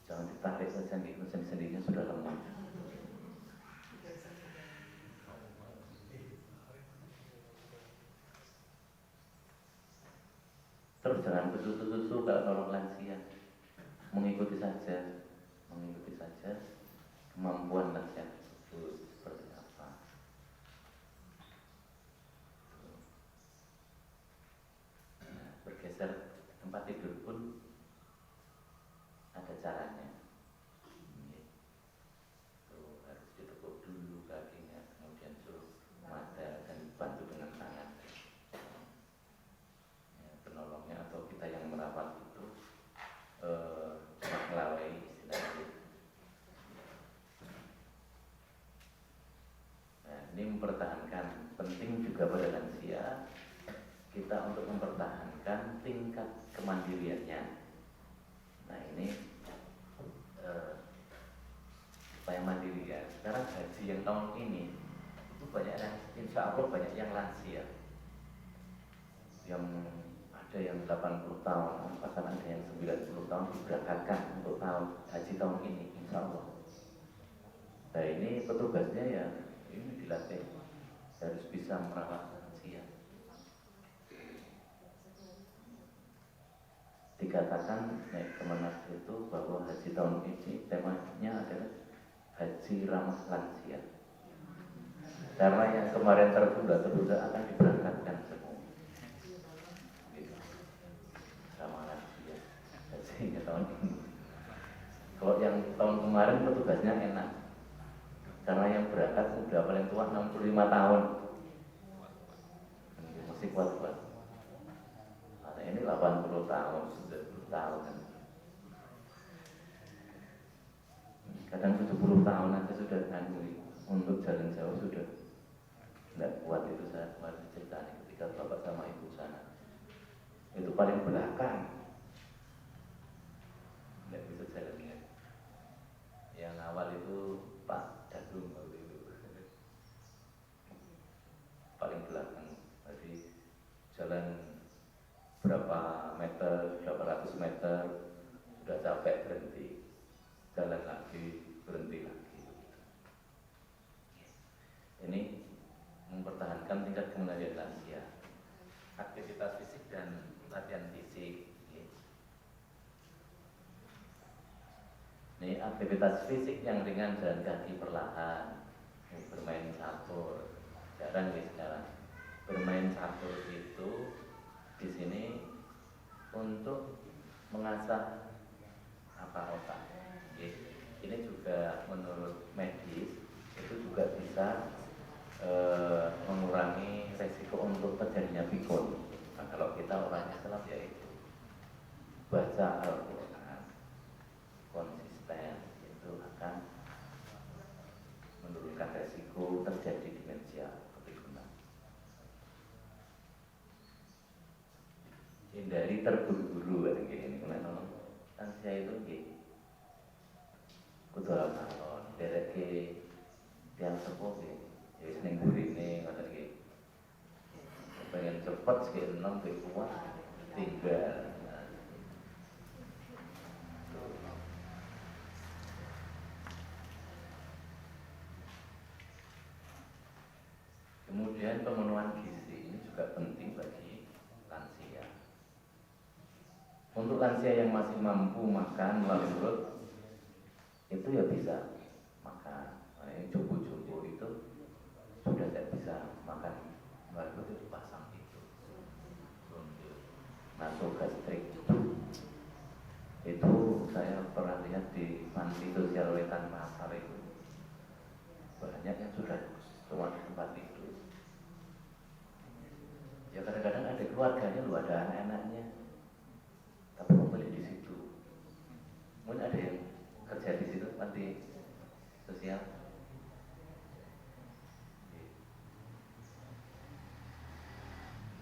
Jangan ditarik saja, mesin-sendirinya sudah lemah. Terus jangan besusu-susu kalau nolong lansia. Mengikuti saja kemampuan lansia tersebut seperti apa. Nah, tempat tidur pun ada caranya. Tuh, harus ditekuk dulu kakinya, kemudian suruh mata dan bantu dengan tangan. Ya, penolongnya atau kita yang merawat itu melalui istilahnya. Nah, ini mempertahankan, penting juga pada lansia kita untuk mempertahankan tingkat kemandiriannya. Nah ini supaya mandiri ya. Sekarang haji yang tahun ini itu banyak yang, insya Allah banyak yang lansia, yang ada yang 80 tahun, bahkan ada yang 90 tahun diberangkatkan untuk tahun haji tahun ini, insya Allah. Nah ini petugasnya ya ini dilatih harus bisa merawat lansia. Dikatakan naik Kemenak itu bahwa haji tahun ini temanya adalah haji ramah lansia. Karena yang kemarin tertunda akan diberangkatkan semua. Gitu. Ramah lansia. Hajinya tahun ini. Kalau yang tahun kemarin petugasnya enak. Karena yang berangkat sudah paling tua 65 tahun. Masih kuat-kuat. Nah, ini 80 tahun, 90 tahun. Kadang 70 tahun aja sudah untuk jalan jauh sudah tidak kuat. Itu saya kemarin ceritanya ketika bapak sama ibu sana. Itu paling belakang. Tidak bisa jalannya. Yang awal itu Pak Dadung waktu itu. Paling belakang. Jadi jalan berapa meter, berapa ratus meter, sudah capek berhenti, jalan lagi, berhenti lagi. Ini mempertahankan tingkat kemandirian lansia. Aktivitas fisik dan latihan fisik. Ini aktivitas fisik yang ringan, jalan kaki perlahan, bermain catur, jarang nih sekarang. Bermain catur itu di sini untuk mengasah otak. Ini juga menurut medis itu juga bisa mengurangi resiko untuk terjadinya pikun. Nah, kalau kita orangnya salah ya itu baca Al-Quran konsisten itu akan menurunkan resiko terjadi demensia kepikunan. Hindari terburu-buru kayak gini. Kan saya itu gini. Kudu alon derek ke tiang sepuh gini. Jadi seneng burine ngoten iki. Pengen cepet sekali enom ke kuat tinggal. Kemudian pemenuhan gizi ini juga penting bagi lansia. Untuk lansia yang masih mampu makan melalui mulut itu ya bisa makan. Nah, yang cupu-cupu itu sudah tidak bisa makan melalui mulut, itu pasang itu. Masuk gastrik itu saya pernah lihat di panti sosial Wetan Pasar itu banyak yang sudah cuma di tempat itu. Ya kadang-kadang ada keluarganya, ada anak-anaknya, tapi membeli di situ. Mungkin ada yang kerja di situ panti sosial.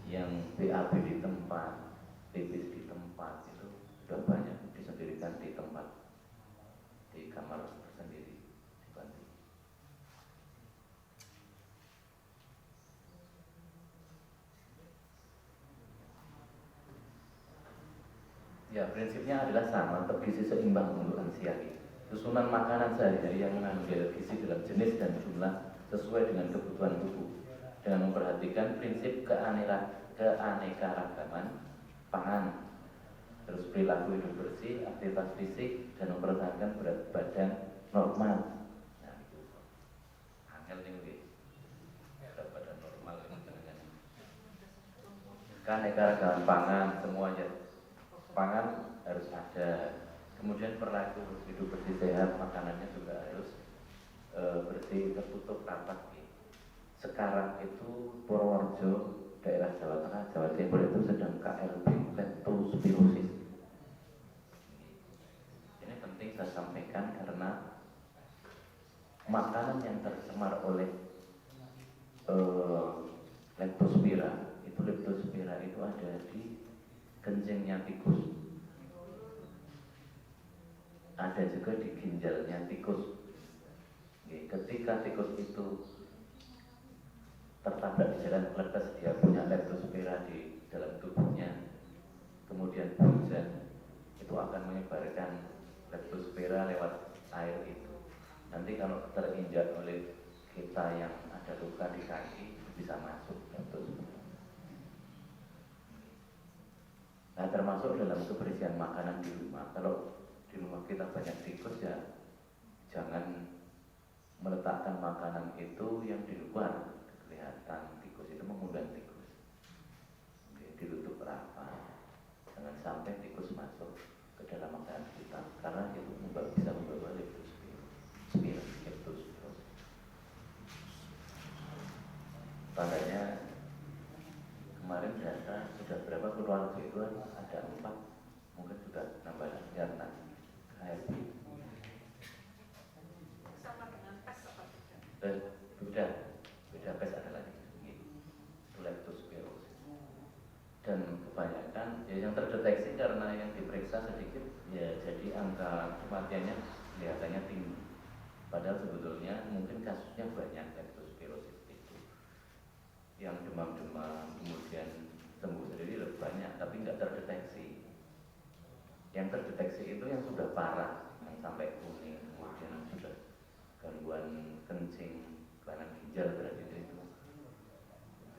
Yang BAB di tempat, pipis di tempat itu sudah banyak disendirikan di tempat, di kamar tersendiri di panti. Ya, prinsipnya adalah sama, bergizi seimbang untuk lansia. Susunan makanan sehari-hari yang mengandung gizi dalam jenis dan jumlah sesuai dengan kebutuhan tubuh, dengan memperhatikan prinsip keanekaragaman pangan, terus perilaku hidup bersih, aktivitas fisik, dan mempertahankan berat badan normal. Nah, itu angel tinggi, berat badan normal dengan keanekaragaman pangan semuanya. pangan harus ada, kemudian perilaku hidup bersih sehat, makanannya juga harus bersih, tertutup rapat. Sekarang itu Purworejo, daerah Jawa Tengah, Jawa Timur itu sedang KLB, leptospirosis. Ini penting saya sampaikan karena makanan yang tercemar oleh leptospira itu ada di kencingnya tikus, ada juga di ginjalnya tikus. Ketika tikus itu tertabrak di jalan pelepas, dia punya leptospira di dalam tubuhnya, kemudian hujan, itu akan menyebarkan leptospira lewat air itu. Nanti kalau terinjak oleh kita yang ada luka di kaki, bisa masuk leptospira. Nah, termasuk dalam kebersihan makanan di rumah. Kalau di rumah kita banyak tikus, ya jangan meletakkan makanan itu yang di luar kelihatan tikus, itu mengundang tikus. Ditutup rapat, jangan sampai tikus masuk ke dalam makanan kita, karena itu bisa membawa leptospira. Tandanya kemarin data sudah berapa keluarga itu, ada 4, mungkin sudah nambah lagi karena KLB. Sama dengan pes apa Beda pes ada lagi, itu leptospirosis. Dan kebanyakan ya yang terdeteksi karena yang diperiksa sedikit, ya jadi angka kematiannya kelihatannya tinggi. Padahal sebetulnya mungkin kasusnya banyak leptospirosis itu. Yang demam-demam kemudian sembuh sendiri lebih banyak, tapi nggak terdeteksi. Yang terdeteksi itu yang sudah parah, yang sampai kuning, kemudian sudah gangguan kencing, kelainan ginjal, berarti itu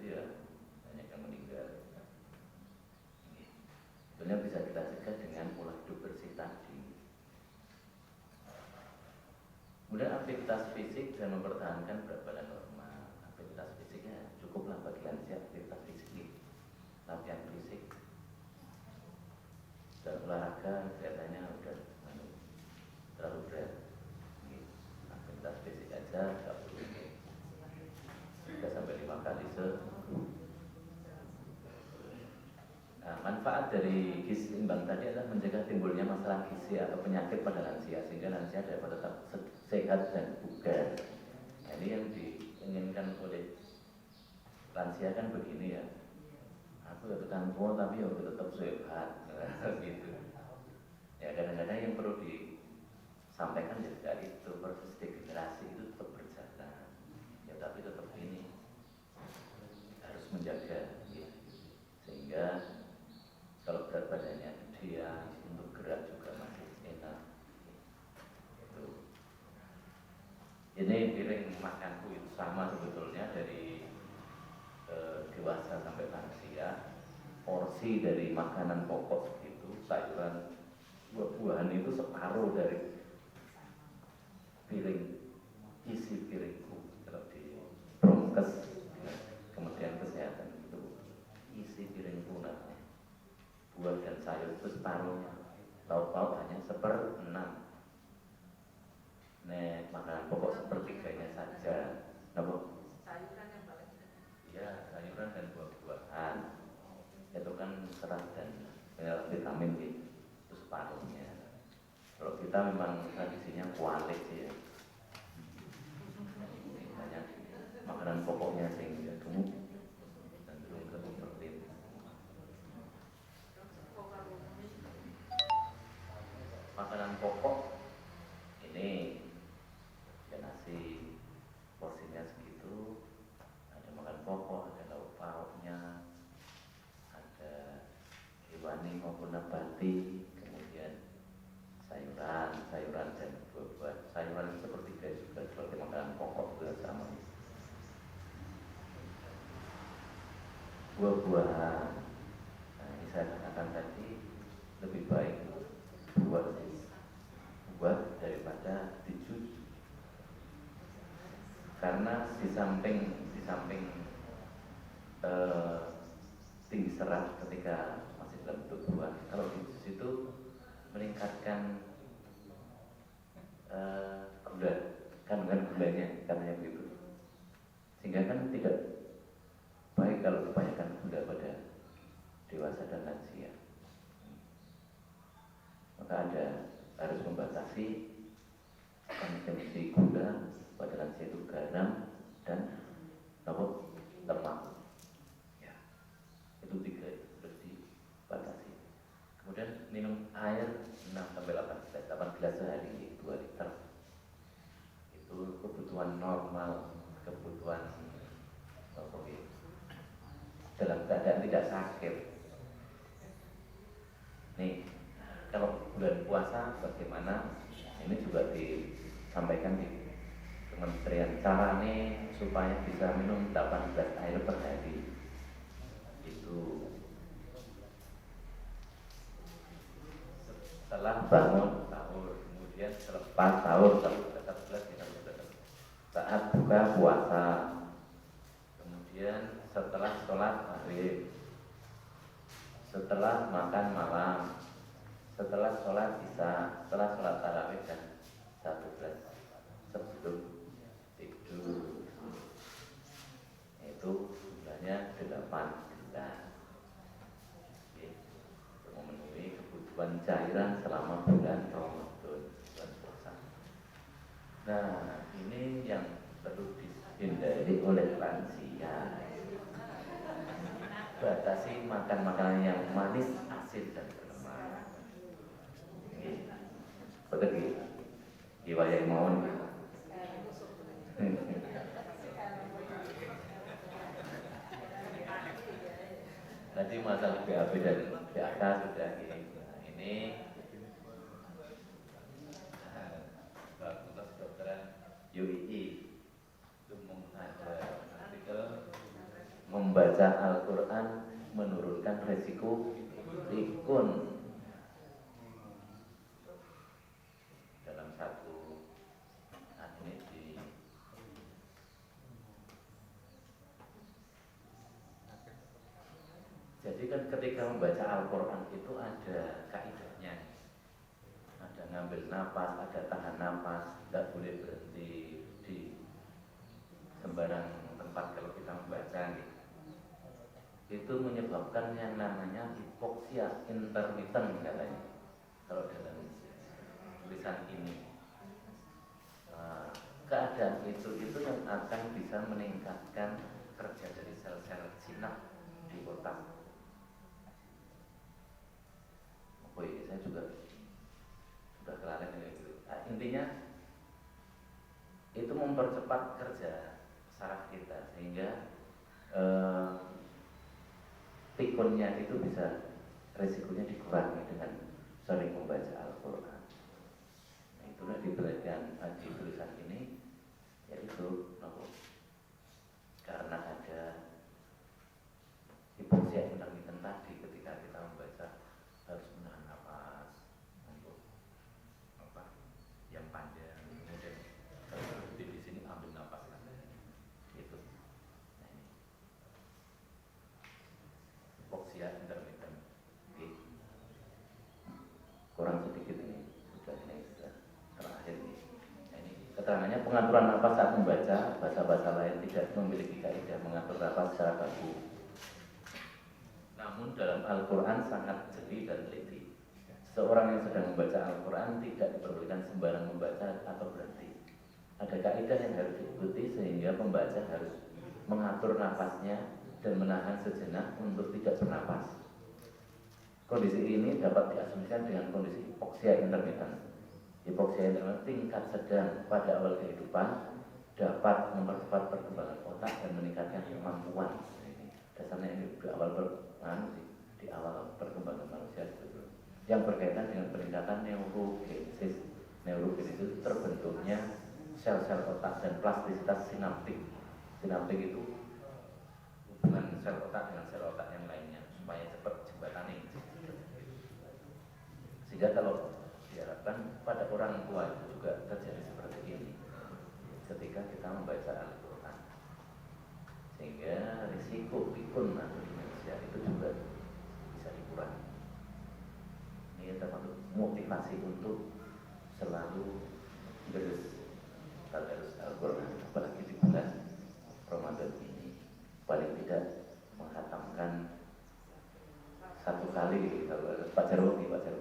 ya banyak yang meninggal. Sebenarnya bisa kita cegah dengan pola hidup bersih tadi. Kemudian aktivitas fisik dan mempertahankan berat badan normal. Aktivitas fisiknya cukuplah bagi lansia, aktivitas fisik, latihan fisik dan olahraga kelihatannya udah terlalu berat. Aktivitas fisik aja nggak perlu 3-5 kali seminggu. Nah, manfaat dari gizi seimbang tadi adalah mencegah timbulnya masalah gizi atau penyakit pada lansia, sehingga lansia dapat tetap sehat dan bugar. Nah, ini yang diinginkan oleh lansia kan begini ya, aku ya tekan kuat tapi ya tetap sehat, gitu. Ya kadang-kadang yang perlu disampaikan ya dari itu, proses degenerasi itu tetap berjalan, ya tapi tetap ini harus menjaga, ya. Sehingga kalau berat badannya dia untuk gerak juga masih enak. Itu. Ini piring makanku itu sama sebetulnya dari dewasa sampai lansia. Porsi dari makanan pokok segitu, sayuran, buah-buahan itu separuh dari piring, isi piringku. Kalau di Promkes Kementerian Kesehatan itu isi piringku, nah, buah dan sayur itu separuhnya, lauk-lauk hanya 1/6. Nek makanan pokok 1/3 saja. Kenapa? sayuran yang paling Ya, sayuran dan buah-buahan itu kan serat dan vitamin gitu, itu separuhnya. Kalau kita memang tradisinya kualik sih ya, banyak makanan pokoknya sehingga gemuk dan cenderung ke seperti itu. Makanan pokok ini ya nasi porsinya segitu, ada makan pokok, ada lauk pauknya, ada hewani maupun nabati, kemudian sayuran dan buah-buahan. Sayuran seperti juga sebagai makanan pokok juga sama. Buah-buahan, nah ini saya katakan tadi lebih baik buat daripada dijus, karena di samping tinggi serat ketika masih dalam bentuk buah, kalau di jus itu meningkatkan gula, kandungan gulanya, katanya begitu. Sehingga kan tidak baik kalau kebanyakan gula pada dewasa dan lansia. Maka ada harus membatasi konsumsi gula pada lansia itu garam dan lemak. Ya, itu 3 harus dibatasi. Kemudian minum air 6-8 gelas sehari, 2 liter. Itu kebutuhan normal, kebutuhan dalam keadaan tidak sakit. Nih, kalau bulan puasa bagaimana? Ini juga disampaikan di Kementerian carane supaya bisa minum 8 gelas air per hari. Itu setelah bangun sahur, kemudian selepas sahur 1 gelas kita saat buka puasa, kemudian setelah sholat maghrib, setelah makan malam, setelah sholat isya, setelah sholat tarawih, dan 1 gelas sebelum tidur. Itu jumlahnya 8 gelas. Untuk memenuhi kebutuhan cairan selama bulan Ramadan, bulan puasa. Nah, ini yang perlu dihindari oleh lansia. Batasi makan makanan yang manis, asin, dan berlemak. Betul, diwayai mohon. Tadi masalah BAB dan BAK sudah ini Fakultas Kedokteran UII itu ada artikel membaca Al-Quran menurunkan resiko pikun. Dalam satu ini jadi kan ketika membaca Al-Quran itu ada kaidahnya. Ada ngambil napas, ada tahan napas, tidak boleh berhenti di sembarang tempat kalau kita membaca gitu. Itu menyebabkan yang namanya hipoksia intermiten katanya kalau dalam tulisan ini. Keadaan itu yang akan bisa meningkatkan kerja dari sel-sel sinap di otak. Oh iya, saya juga sudah kelar gitu. Intinya itu mempercepat kerja saraf kita sehingga pikunnya itu bisa resikonya dikurangi dengan sering membaca Al-Quran. Nah, itulah diberikan di tulisan ini, yaitu karena ada hipoksia intermiten tadi ketika kita membaca harus menahan nafas untuk yang panjang, kemudian berhenti di sini ambil nafas lagi, gitu. Nah, ini hipoksia intermiten. Kurang sedikit ini sudah terakhir ini. Nah, ini keterangannya pengaturan nafas saat membaca bahasa-bahasa lain tidak memiliki kaidah mengatur nafas secara baku. Namun dalam Al-Quran sangat jeli dan teliti. Seorang yang sedang membaca Al-Quran tidak diperbolehkan sembarang membaca atau berhenti. Ada kaidah yang harus diikuti sehingga pembaca harus mengatur nafasnya dan menahan sejenak untuk tidak bernapas. Kondisi ini dapat diasumsikan dengan kondisi hipoksia intermiten. Hipoksia intermiten tingkat sedang pada awal kehidupan dapat mempercepat perkembangan otak dan meningkatkan kemampuan. Dasarnya ini di awal perkembangan manusia yang berkaitan dengan peningkatan neurogenesis. Neurogenesis itu terbentuknya sel-sel otak dan plastisitas sinaptik. Sinaptik itu hubungan sel otak dengan sel otak yang lainnya supaya cepat jembatani. Sehingga kalau diharapkan pada orang tua itu juga terjadi seperti ini ketika kita membaca Al-Quran, sehingga risiko pikun atau demensia itu juga bisa dikurangi. Ini termasuk motif motivasi untuk selalu terus Al-Quran, apalagi di bulan Ramadan ini. Paling tidak menghatamkan satu kali, Pak Jarwo, satu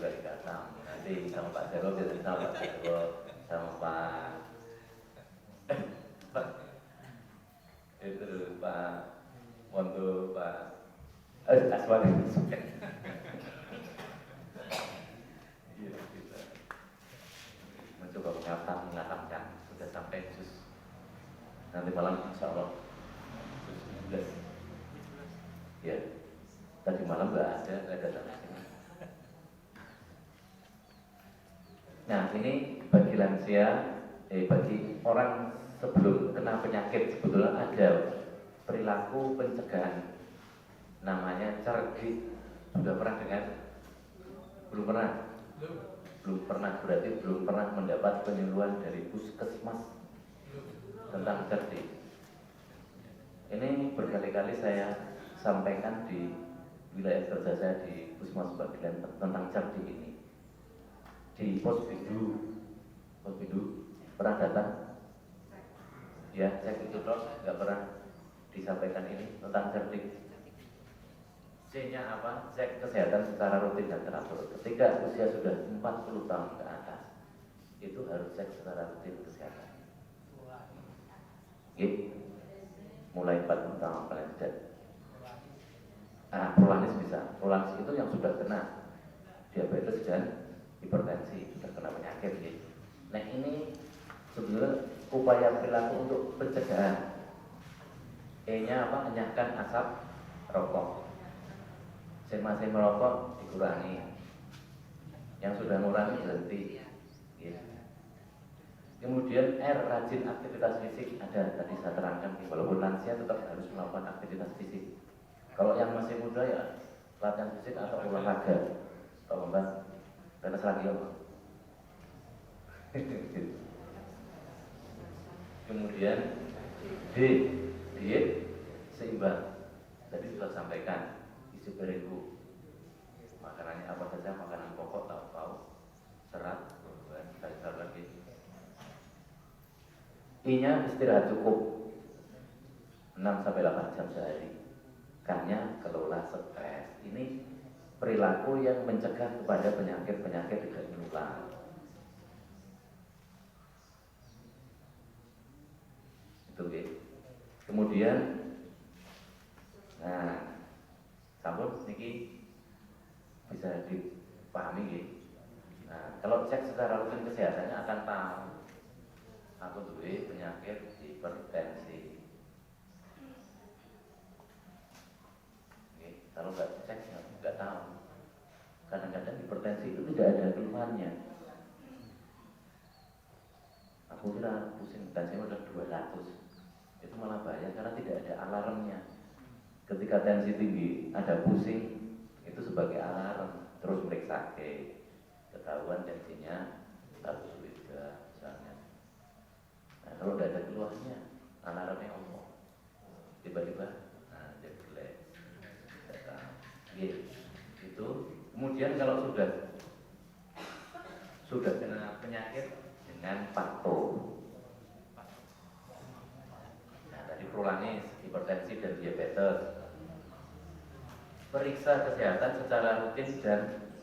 kali khatam. Nanti sama Pak Jarwo, biasanya sama Pak Jarwo, sama Pak itu Pak Mondo, Pak Aswadi. Iya, kita mencoba mengatamkan sudah sampai juz. Nanti malam insya Allah juz 19. Ya, tadi malam nggak ada sama sekali. Nah, ini bagi lansia, bagi orang sebelum kena penyakit sebetulnya ada perilaku pencegahan, namanya cerdik. Sudah pernah dengar? Belum pernah? Belum pernah, berarti belum pernah mendapat penyuluhan dari puskesmas tentang cerdik. Ini berkali-kali saya sampaikan di wilayah kerja saya di Puskesmas Bagilan tentang cerdik ini. Di Posbidu pernah datang? Ya, cek itu terus, nggak pernah disampaikan ini tentang cerdik. C-nya apa? Cek kesehatan secara rutin dan teratur. Ketika usia sudah 40 tahun ke atas, itu harus cek secara rutin kesehatan. Mulai 40 tahun paling tidak. Prolanis bisa. Prolanis itu yang sudah kena diabetes dan hipertensi, sudah kena penyakit. Nah, ini sebenarnya upaya perilaku untuk pencegahan. E-nya apa? Enyahkan asap rokok. Yang masih merokok dikurangi, yang sudah mengurangi berhenti. Ya. Kemudian R, rajin aktivitas fisik. Ada tadi saya terangkan, walaupun lansia tetap harus melakukan aktivitas fisik. Kalau yang masih muda ya latihan fisik atau olahraga. Kalau enggak, tenis lagi apa? Kemudian D, diet seimbang. Tadi sudah sampaikan. Isi piringku, makanannya apa saja, makanan pokok, tahu, serat, buah, sayur lagi. I-nya istirahat cukup 6-8 jam sehari. K-nya kelola stres. Ini perilaku yang mencegah kepada penyakit-penyakit tidak menular. Itu ya. Kemudian, nah, sampun niki bisa dipahami nggih. Nah, kalau cek secara rutin kesehatannya akan tahu aku duwe penyakit hipertensi. Kalau nggak cek nggak tahu. Kadang-kadang hipertensi itu tidak ada keluhannya. Aku kira pusing tensinya udah 200. Itu malah bahaya karena tidak ada alarmnya. Ketika tensi tinggi, ada pusing, itu sebagai alarm. Terus meriksa ketahuan tensinya 103 misalnya. Nah, kalau tidak ada keluhannya, alarmnya apa? Tiba-tiba, jadi jelek. Itu. Kemudian kalau sudah kena penyakit dengan patuh. Nah, tadi prolanis, hipertensi dan diabetes. Periksa kesehatan secara rutin dan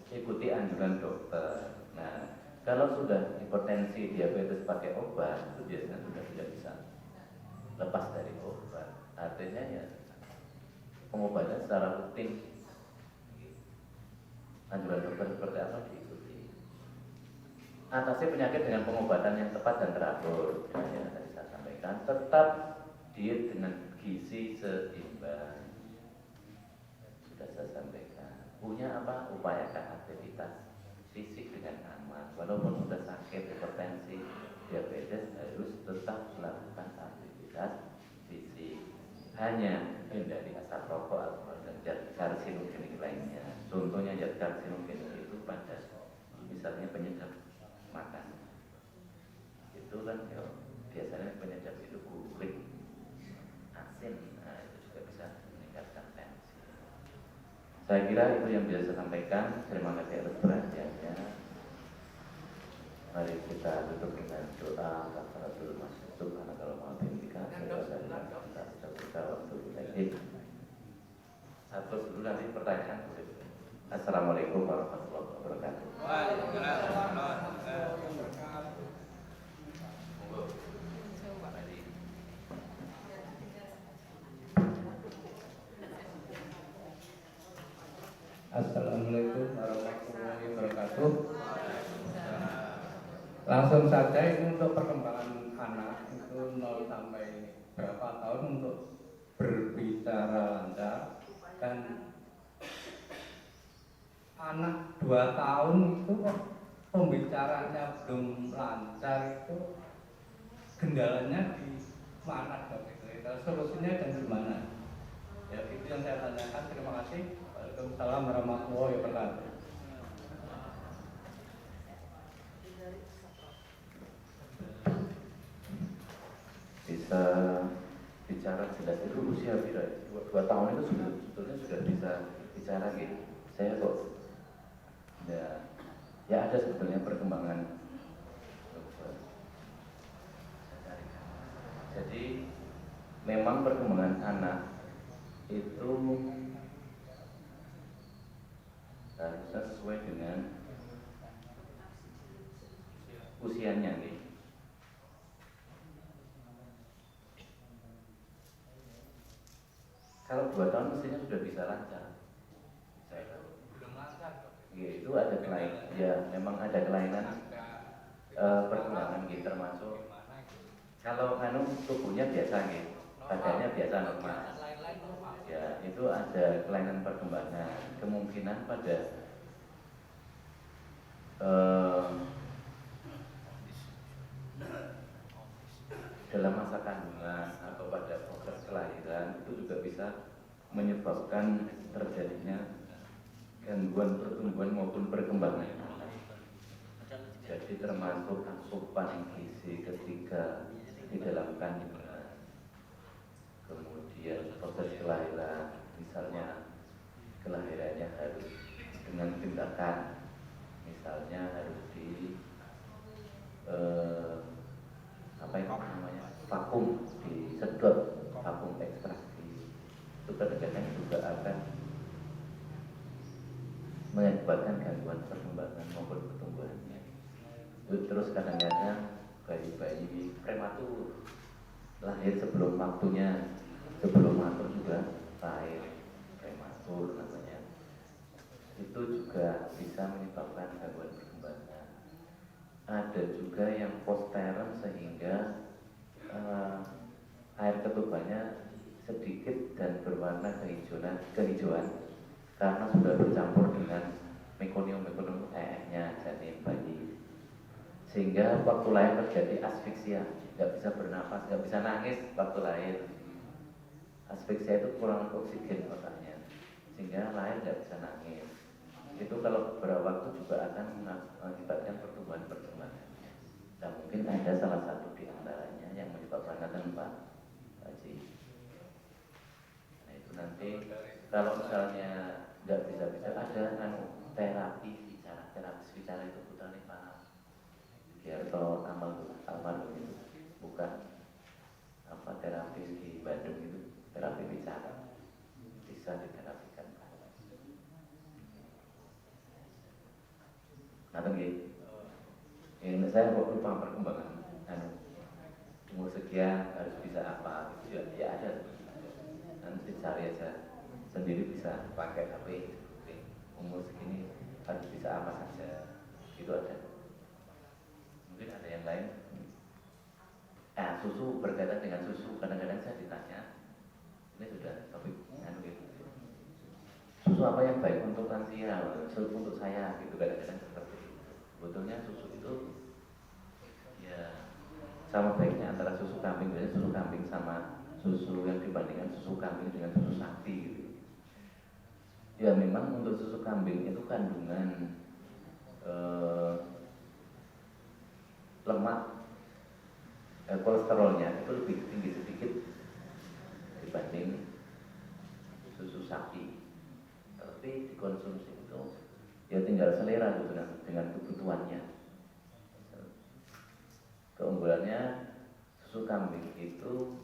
ikuti anjuran dokter. Nah, kalau sudah hipertensi, diabetes pakai obat, itu biasanya sudah tidak bisa lepas dari obat. Artinya ya pengobatan secara rutin. Anjuran dokter seperti apa diikuti. Atasi penyakit dengan pengobatan yang tepat dan teratur. Ya, tadi saya sampaikan. Tetap diet dengan gizi seimbang. Saya sampaikan. Punya apa? Upayakan aktivitas fisik dengan aman. Walaupun sudah sakit hipertensi, diabetes, harus tetap melakukan aktivitas fisik. Hanya hindari asap rokok atau zat karsinogenik lainnya. Contohnya zat karsinogenik itu pada misalnya penyedap makan. Itu kan ya, biasanya penyedap itu kulit, asin. Nah, itu juga bisa meningkatkan Saya kira itu yang bisa saya sampaikan. Terima kasih atas perhatiannya. Mari kita tutup dengan doa kafaratul masjid. Subhanallah wa bihamdika asyhadu an la ilaha illa anta astaghfiruka wa atubu ilaik. Satu dulu nanti pertanyaan. Assalamualaikum warahmatullahi wabarakatuh. Assalamualaikum warahmatullahi wabarakatuh. Langsung saja, ini untuk perkembangan anak itu 0 sampai berapa tahun untuk berbicara lancar, dan anak 2 tahun itu pembicaranya belum lancar, itu kendalanya di mana dok? Solusinya dan gimana? Ya itu yang saya tanyakan. Terima kasih. Waalaikumsalam warahmatullahi wabarakatuh. Bisa bicara jelas itu usia berapa? 2 tahun itu sebetulnya sudah bisa bicara gitu. Saya kok ya ada sebetulnya perkembangan. Jadi memang perkembangan anak itu harusnya sesuai dengan usianya nih. Kalau 2 tahun mestinya sudah bisa lancar. Ya, itu ada kelainan. Ya, memang ada kelainan perkembangan gitu, termasuk kalau tubuhnya biasa gitu, badannya biasa normal. Ya, itu ada kelainan perkembangan. Kemungkinan pada dalam masa kandungan atau pada proses kelahiran itu juga bisa menyebabkan terjadinya gangguan pertumbuhan maupun perkembangan. Jadi termasuk asupan gizi ketika di dalam kandungan, kemudian proses kelahiran, misalnya kelahirannya harus dengan tindakan, misalnya harus di apa itu namanya, vakum, disedot, vakum ekstraksi, itu kadang-kadang juga akan mengakibatkan gangguan perkembangan maupun pertumbuhannya. Terus kadang-kadang bayi-bayi prematur lahir sebelum waktunya, sebelum matur juga lahir prematur namanya, itu juga bisa menyebabkan gangguan perkembangan. Ada juga yang postpartum sehingga air ketubannya sedikit dan berwarna kehijauan karena sudah bercampur dengan mekonium nya janin bayi, sehingga waktu lahir terjadi asfiksia, nggak bisa bernapas, nggak bisa nangis waktu lahir. Asfiksia itu kurang oksigen otaknya, sehingga lahir nggak bisa nangis. Itu kalau beberapa waktu juga akan mengakibatkan pertumbuhan-pertumbuhan. Nah, mungkin ada salah satu di antaranya yang menyebabkan Pak Haji. Nah, itu nanti kalau misalnya nggak bisa ada terapi bicara, terapis bicara itu putranya Pak Giarto almarhum itu, bukan apa terapis di Bandung itu, terapi bicara bisa diterapikan Pak. Nah, ini saya kok lupa perkembangan umur sekian harus bisa apa gitu ya, ada, nanti cari aja sendiri, bisa pakai HP umur segini harus bisa apa saja, itu ada. Mungkin ada yang lain. Susu, berkaitan dengan susu, kadang-kadang saya ditanya, ini sudah topik gitu, susu apa yang baik untuk lansia, untuk saya gitu, kadang-kadang seperti itu. Sebetulnya susu itu ya sama baiknya antara susu kambing, biasanya susu kambing sama susu yang dibandingkan susu kambing dengan susu sapi gitu. Ya memang untuk susu kambing itu kandungan lemak, kolesterolnya itu lebih tinggi sedikit dibanding susu sapi. tapi dikonsumsi itu ya tinggal selera gitu dengan kebutuhannya. Keunggulannya susu kambing itu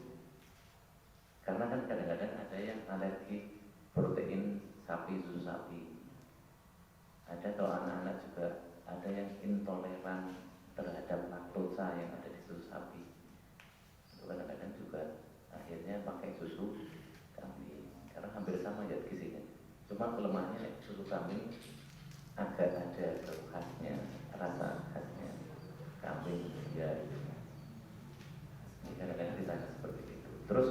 karena kan kadang-kadang ada yang alergi protein sapi, susu sapi. Ada kalau anak-anak juga ada yang intoleran terhadap laktosa yang ada di susu sapi. Itu kadang-kadang juga akhirnya pakai susu kambing karena hampir sama ya gizinya. Cuma kelemahannya susu kambing agak ada khasnya, rasa khasnya kambing ya. Ini kadang-kadang ditanya seperti itu. Terus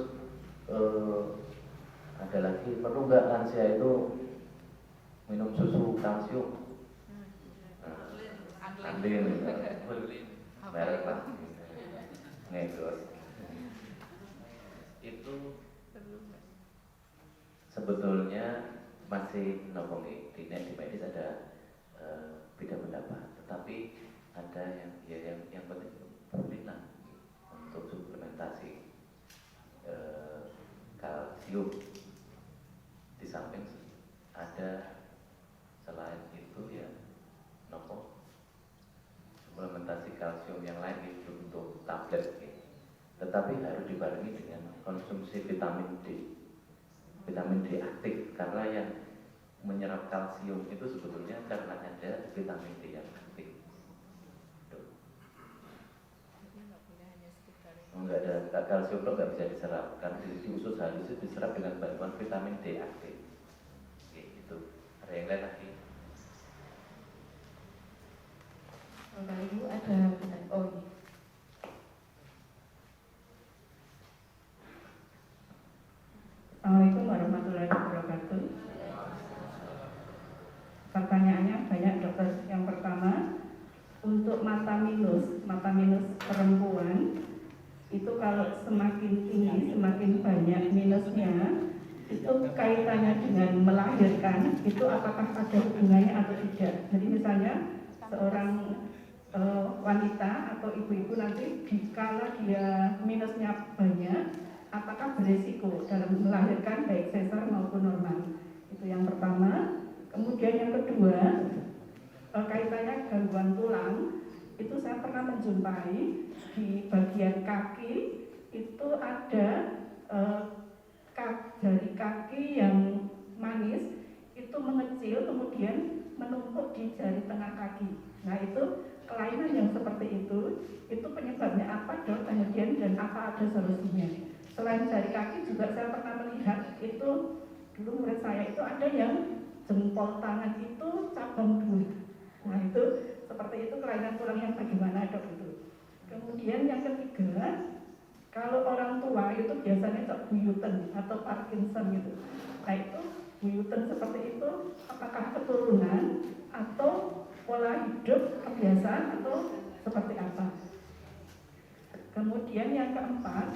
ada lagi, perlu nggak lansia itu minum susu kalsium? Andin, merek lah, ngegos. Itu sebetulnya masih nomong di medis ada beda pendapat, tetapi ada yang penting boleh lah untuk suplementasi kalsium. Di samping ada selain itu ya suplementasi kalsium yang lain itu untuk tablet gitu. Tetapi harus dibarengi dengan konsumsi vitamin D. Vitamin D aktif karena yang menyerap kalsium itu sebetulnya karena ada vitamin D yang aktif. Enggak ada kalsium itu nggak bisa diserap karena di usus halus itu diserap dengan bantuan vitamin D aktif. Oke, itu. Ada yang lain lagi? Bapak Ibu ada oh Assalamualaikum warahmatullahi wabarakatuh. Pertanyaannya banyak dokter. Yang pertama, untuk mata minus perempuan itu kalau semakin tinggi, semakin banyak minusnya, itu kaitannya dengan melahirkan, itu apakah ada hubungannya atau tidak? Jadi misalnya seorang wanita atau ibu-ibu nanti dikala dia minusnya banyak, apakah beresiko dalam melahirkan baik sesar maupun normal? Itu yang pertama. Kemudian yang kedua, kaitannya gangguan tulang. Itu saya pernah menjumpai di bagian kaki itu ada jari kaki yang manis itu mengecil kemudian menumpuk di jari tengah kaki. Nah itu kelainan yang seperti itu penyebabnya apa dok? Kemudian dan apa ada solusinya? Selain jari kaki juga saya pernah melihat itu dulu murid saya itu ada yang jempol tangan itu cabang dua. Nah itu seperti itu kelainan tulang yang bagaimana dok itu? Kemudian yang ketiga, kalau orang tua itu biasanya buyuten atau Parkinson gitu. Nah itu buyuten seperti itu apakah keturunan atau pola hidup kebiasaan atau seperti apa? Kemudian yang keempat,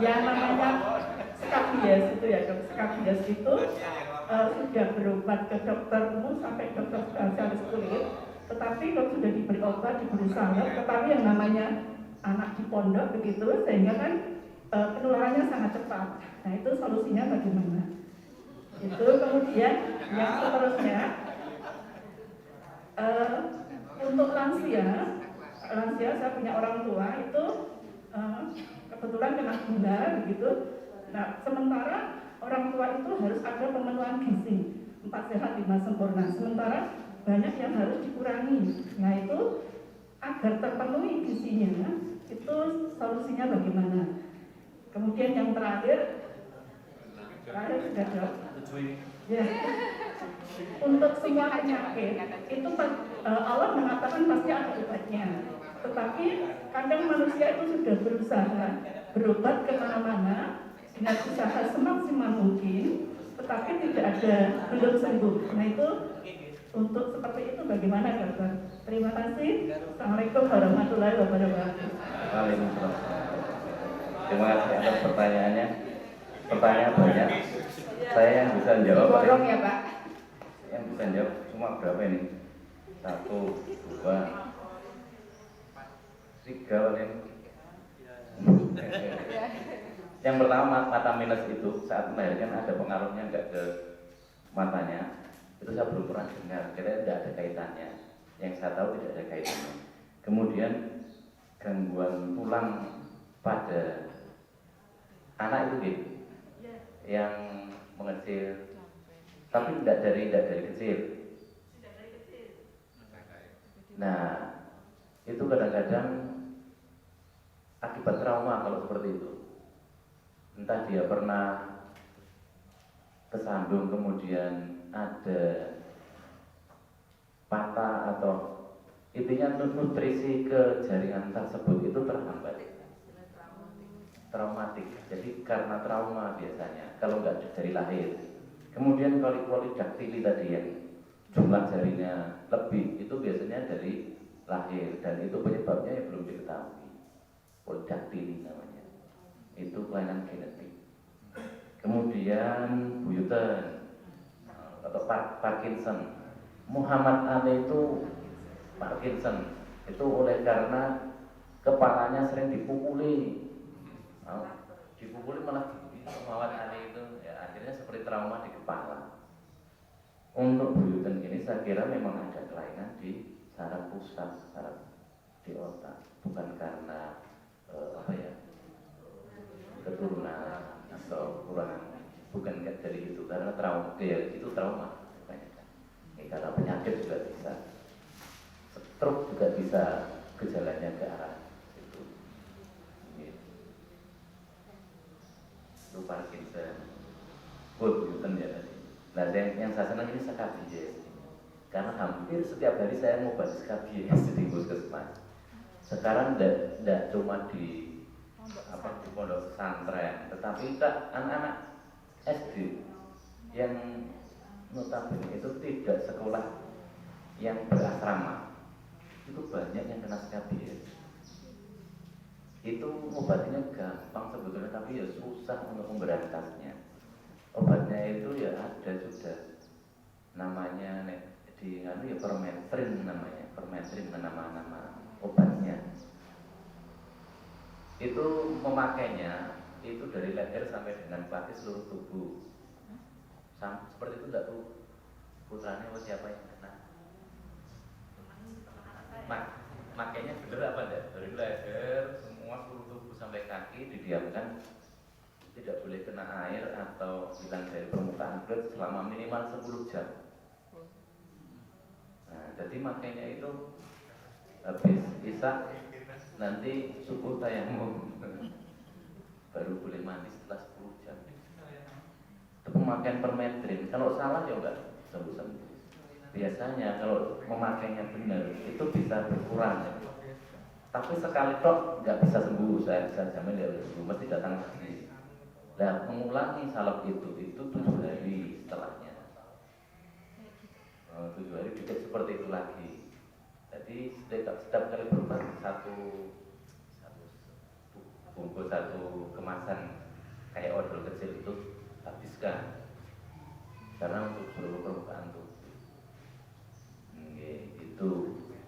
yang namanya skabies itu ya dok, skabies itu sudah berobat ke dokter umum sampai dokter spesialis kulit, tetapi kalau sudah diberi obat, diberi salep, tetapi yang namanya anak di pondok begitu, sehingga kan penularannya sangat cepat. Nah itu solusinya bagaimana? Itu kemudian yang seterusnya untuk lansia saya punya orang tua itu kebetulan kena gula begitu. Nah sementara orang tua itu harus ada pemenuhan gizi 4 sehat 5 sempurna. Sementara banyak yang harus dikurangi. Nah itu agar terpenuhi gizinya itu solusinya bagaimana? Kemudian yang terakhir sudah dok. Ya. Untuk semua penyakit itu Allah mengatakan pasti ada obatnya. Tetapi kadang manusia itu sudah berusaha berobat kemana-mana dengan usaha semaksimal mungkin, tetapi belum sembuh. Nah itu untuk seperti itu bagaimana dokter? Terima kasih. Assalamualaikum warahmatullahi wabarakatuh. Waalaikumsalam. Terima kasih atas pertanyaannya. Pertanyaan banyak. Saya yang bisa jawab. Borong ya Pak. Yang bisa jawab cuma berapa ini? Satu, dua, tiga, yang pertama mata minus itu saat melahirkan ada pengaruhnya nggak ke matanya, itu saya belum pernah dengar, kira tidak ada kaitannya. Yang saya tahu tidak ada kaitannya. Kemudian gangguan tulang pada anak itu gitu, yang mengecil, tapi tidak dari kecil. Nah, itu kadang-kadang akibat trauma kalau seperti itu. Entah dia pernah kesandung kemudian ada patah atau intinya nutrisi ke jaringan tersebut itu terhambat, traumatik. Jadi karena trauma biasanya kalau nggak dari lahir. Kemudian polidaktili tadi yang jumlah jarinya lebih itu biasanya dari lahir dan itu penyebabnya yang belum diketahui. Polidaktili namanya. Itu kelainan genetik. Kemudian Buyuten atau Parkinson. Muhammad Ali itu Parkinson itu oleh karena kepalanya sering dipukuli. Dipukuli malah Muhammad Ali itu ya, akhirnya seperti trauma di kepala. Untuk Buyuten ini saya kira memang ada kelainan di saraf pusat, saraf di otak, bukan karena keturunan atau kurang, bukan dari itu, karena trauma, ya itu trauma karena penyakit juga bisa, stroke juga bisa gejalanya ke arah itu. Itu Parkinson, Buyuten ya tadi. Nah yang saya senang ini skabies, karena hampir setiap hari saya mengobati skabies di puskesmas. Sekarang tidak cuma di pondok pesantren, tetapi anak-anak SD yang notabene itu tidak sekolah yang berasrama itu banyak yang kena skabies. Itu obatnya gampang sebetulnya, tapi ya susah untuk memberantasnya. Obatnya itu ya ada sudah namanya di ya permetrin namanya, permetrin nama obatnya. Itu memakainya itu dari leher sampai dengan kaki seluruh tubuh. Seperti itu enggak tuh putranya atau siapa yang kena? Makainya bener apa enggak? Dari leher semua seluruh tubuh sampai kaki didiamkan, tidak boleh kena air atau hilang dari permukaan kulit selama minimal 10 jam. Nah, jadi makainya itu habis isak nanti subuh tayamum baru boleh mandi setelah 10 jam. Itu pemakaian permetrin. Kalau salah ya enggak sembuh-sembuh. Biasanya kalau memakainya benar itu bisa berkurang. Tapi sekali tok nggak bisa sembuh, saya bisa jamin dia bisa sembuh, mesti datang lagi. Nah, mengulangi salep itu 7 hari setelahnya. 7 hari dikit seperti itu lagi. Jadi setiap kali berobat satu bungkus, satu kemasan kayak odol kecil itu habiskan, karena untuk seluruh permukaan tubuh. Itu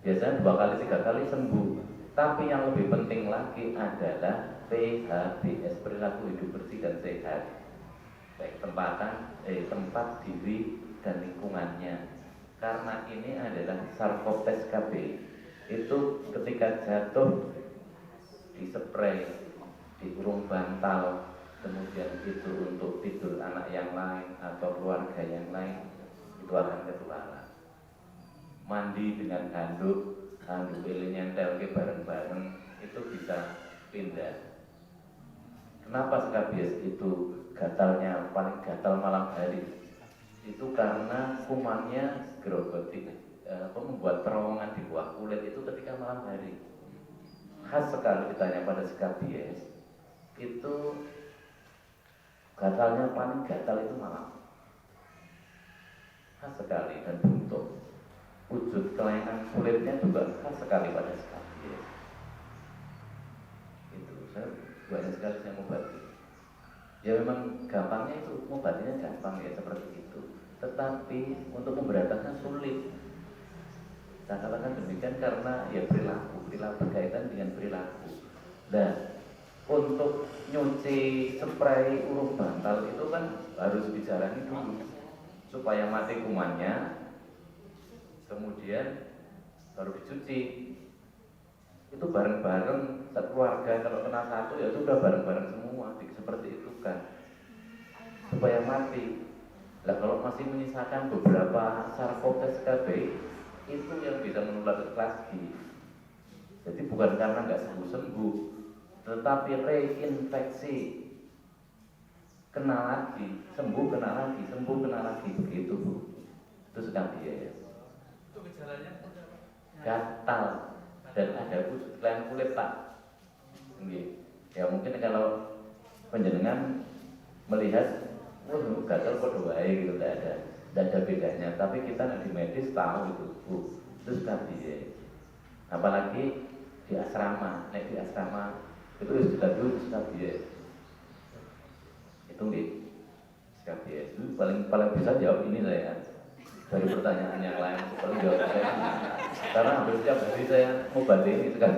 biasanya 2 kali 3 kali sembuh. Tapi yang lebih penting lagi adalah PHBS, perilaku hidup bersih dan sehat, baik tempat diri dan lingkungannya. Karena ini adalah Sarkoptes KB. Itu ketika jatuh dispray, dikurung bantal, kemudian itu untuk tidur anak yang lain atau keluarga yang lain, itu akan ketularan. Mandi dengan handuk lilin nyentel ke bareng-bareng itu bisa pindah. Kenapa skabies itu gatalnya paling gatal malam hari? Itu karena kumannya grogotik, membuat terowongan di bawah kulit itu ketika malam hari. Khas sekali ditanya pada skabies, itu gatalnya paling gatal itu malam. Khas sekali dan bentuk wujud kelainan kulitnya juga khas sekali pada skabies. Itu banyak sekali saya mengobati. Ya memang gampangnya itu mengobatinya gampang ya seperti itu. Tetapi untuk memberantasnya sulit. Saya katakan demikian karena ya perilaku berkaitan dengan perilaku. Nah, untuk nyuci spray urut bantal itu kan harus dijalani dulu supaya mati kumannya, kemudian baru dicuci. Itu bareng-bareng keluarga, kalau kena satu ya sudah bareng-bareng semua, seperti itu kan, supaya mati. Nah, kalau masih menyisakan beberapa sarkotes KB, itu yang bisa menular lagi. Jadi bukan karena nggak sembuh-sembuh, tetapi reinfeksi, kena lagi, sembuh kena lagi, sembuh kena lagi, begitu Bu. Itu sekali ya. Itu gejalanya Gatal dan ada kelainan kulit Pak. Ya mungkin kalau penjenengan melihat, gatal kode wae gitu, tidak ada bedanya. Tapi kita di medis tahu itu Bu, itu sekali ya. Apalagi di asrama, di asrama itu sudah dulu sekali ya. Itu nih sekali ya. Itu paling bisa jawab ini saya. Dari pertanyaan yang lain paling jawab saya. Karena hampir setiap hari saya mau banding itu kan.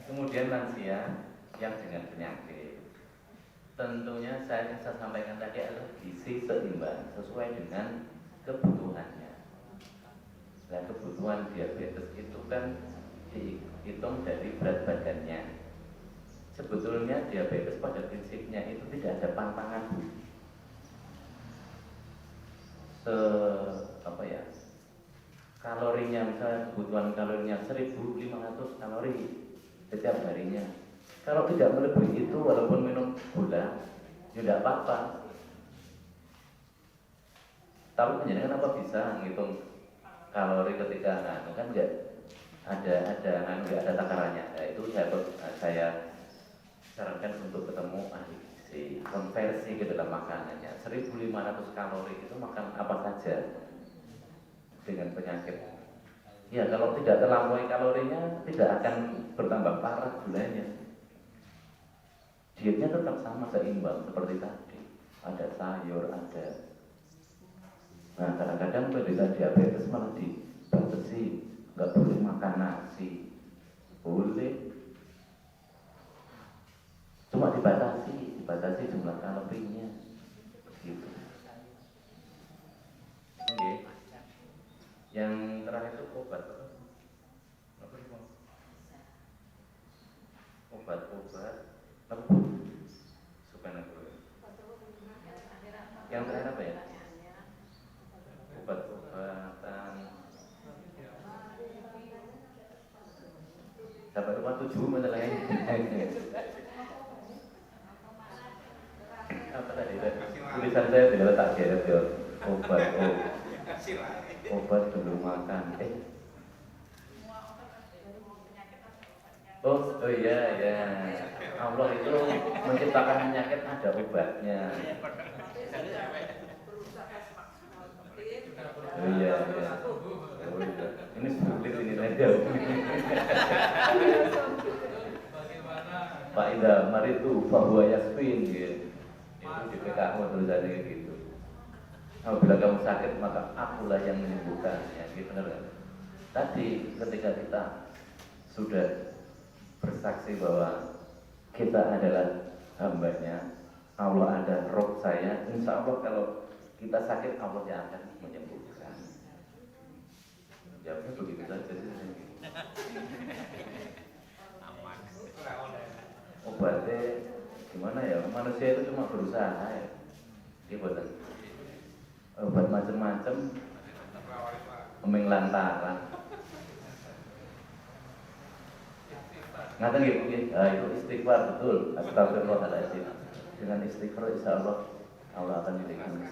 Kemudian lansia yang dengan penyakit, tentunya saya sampaikan tadi adalah gizi seimbang sesuai dengan kebutuhannya. Dan kebutuhan diabetes itu kan dihitung dari berat badannya. Sebetulnya diabetes pada prinsipnya itu tidak ada pantangan Bu. Kalorinya misalnya kebutuhan kalorinya 1.500 kalori setiap harinya. Kalau tidak melebihi itu walaupun minum gula, ya tidak apa-apa. Tapi penjenengan apa bisa ngitung kalori ketika kan enggak ada takarannya. Nah, itu saya sarankan untuk ketemu ahli gizi, konversi ke dalam makanannya. 1.500 kalori itu makan apa saja dengan penyakit. Ya kalau tidak terlampaui kalorinya tidak akan bertambah parah gulanya. Dietnya tetap sama seimbang seperti tadi. Ada sayur, ada. Nah kadang-kadang penderita diabetes malah dibatasi, nggak boleh makan nasi. Boleh. Cuma dibatasi jumlah kalorinya. Begitu. Oke. Yang terakhir itu obat. Obat-obat lembut supaya nebul. Yang terakhir apa ya? Obat-obatan. Sampai rumah 7 masalahnya. Apa tadi? Tulisan saya tidak letak di obat belum makan. Oh iya ya. Allah itu menciptakan penyakit ada obatnya. Oh iya ya. Oh, iya. Ini sulit ini saja. Pak Ida, mari itu bahwa Yasmin gitu. Itu di PKH tulisannya gitu. Apabila kamu sakit maka akulah yang menyembuhkan. Ya, gitu benar kan? Tadi ketika kita sudah bersaksi bahwa kita adalah hambanya, Allah ada roh saya, insya Allah kalau kita sakit Allah yang akan menyembuhkan. Jawabnya begitu saja sih. Obatnya gimana ya? Manusia itu cuma berusaha ya. Dia buatan obat macam-macam, emeng lantaran. Ngaten nggih Bu, itu istighfar betul. Astagfirullahaladzim. Dengan istighfar insya Allah akan diberikan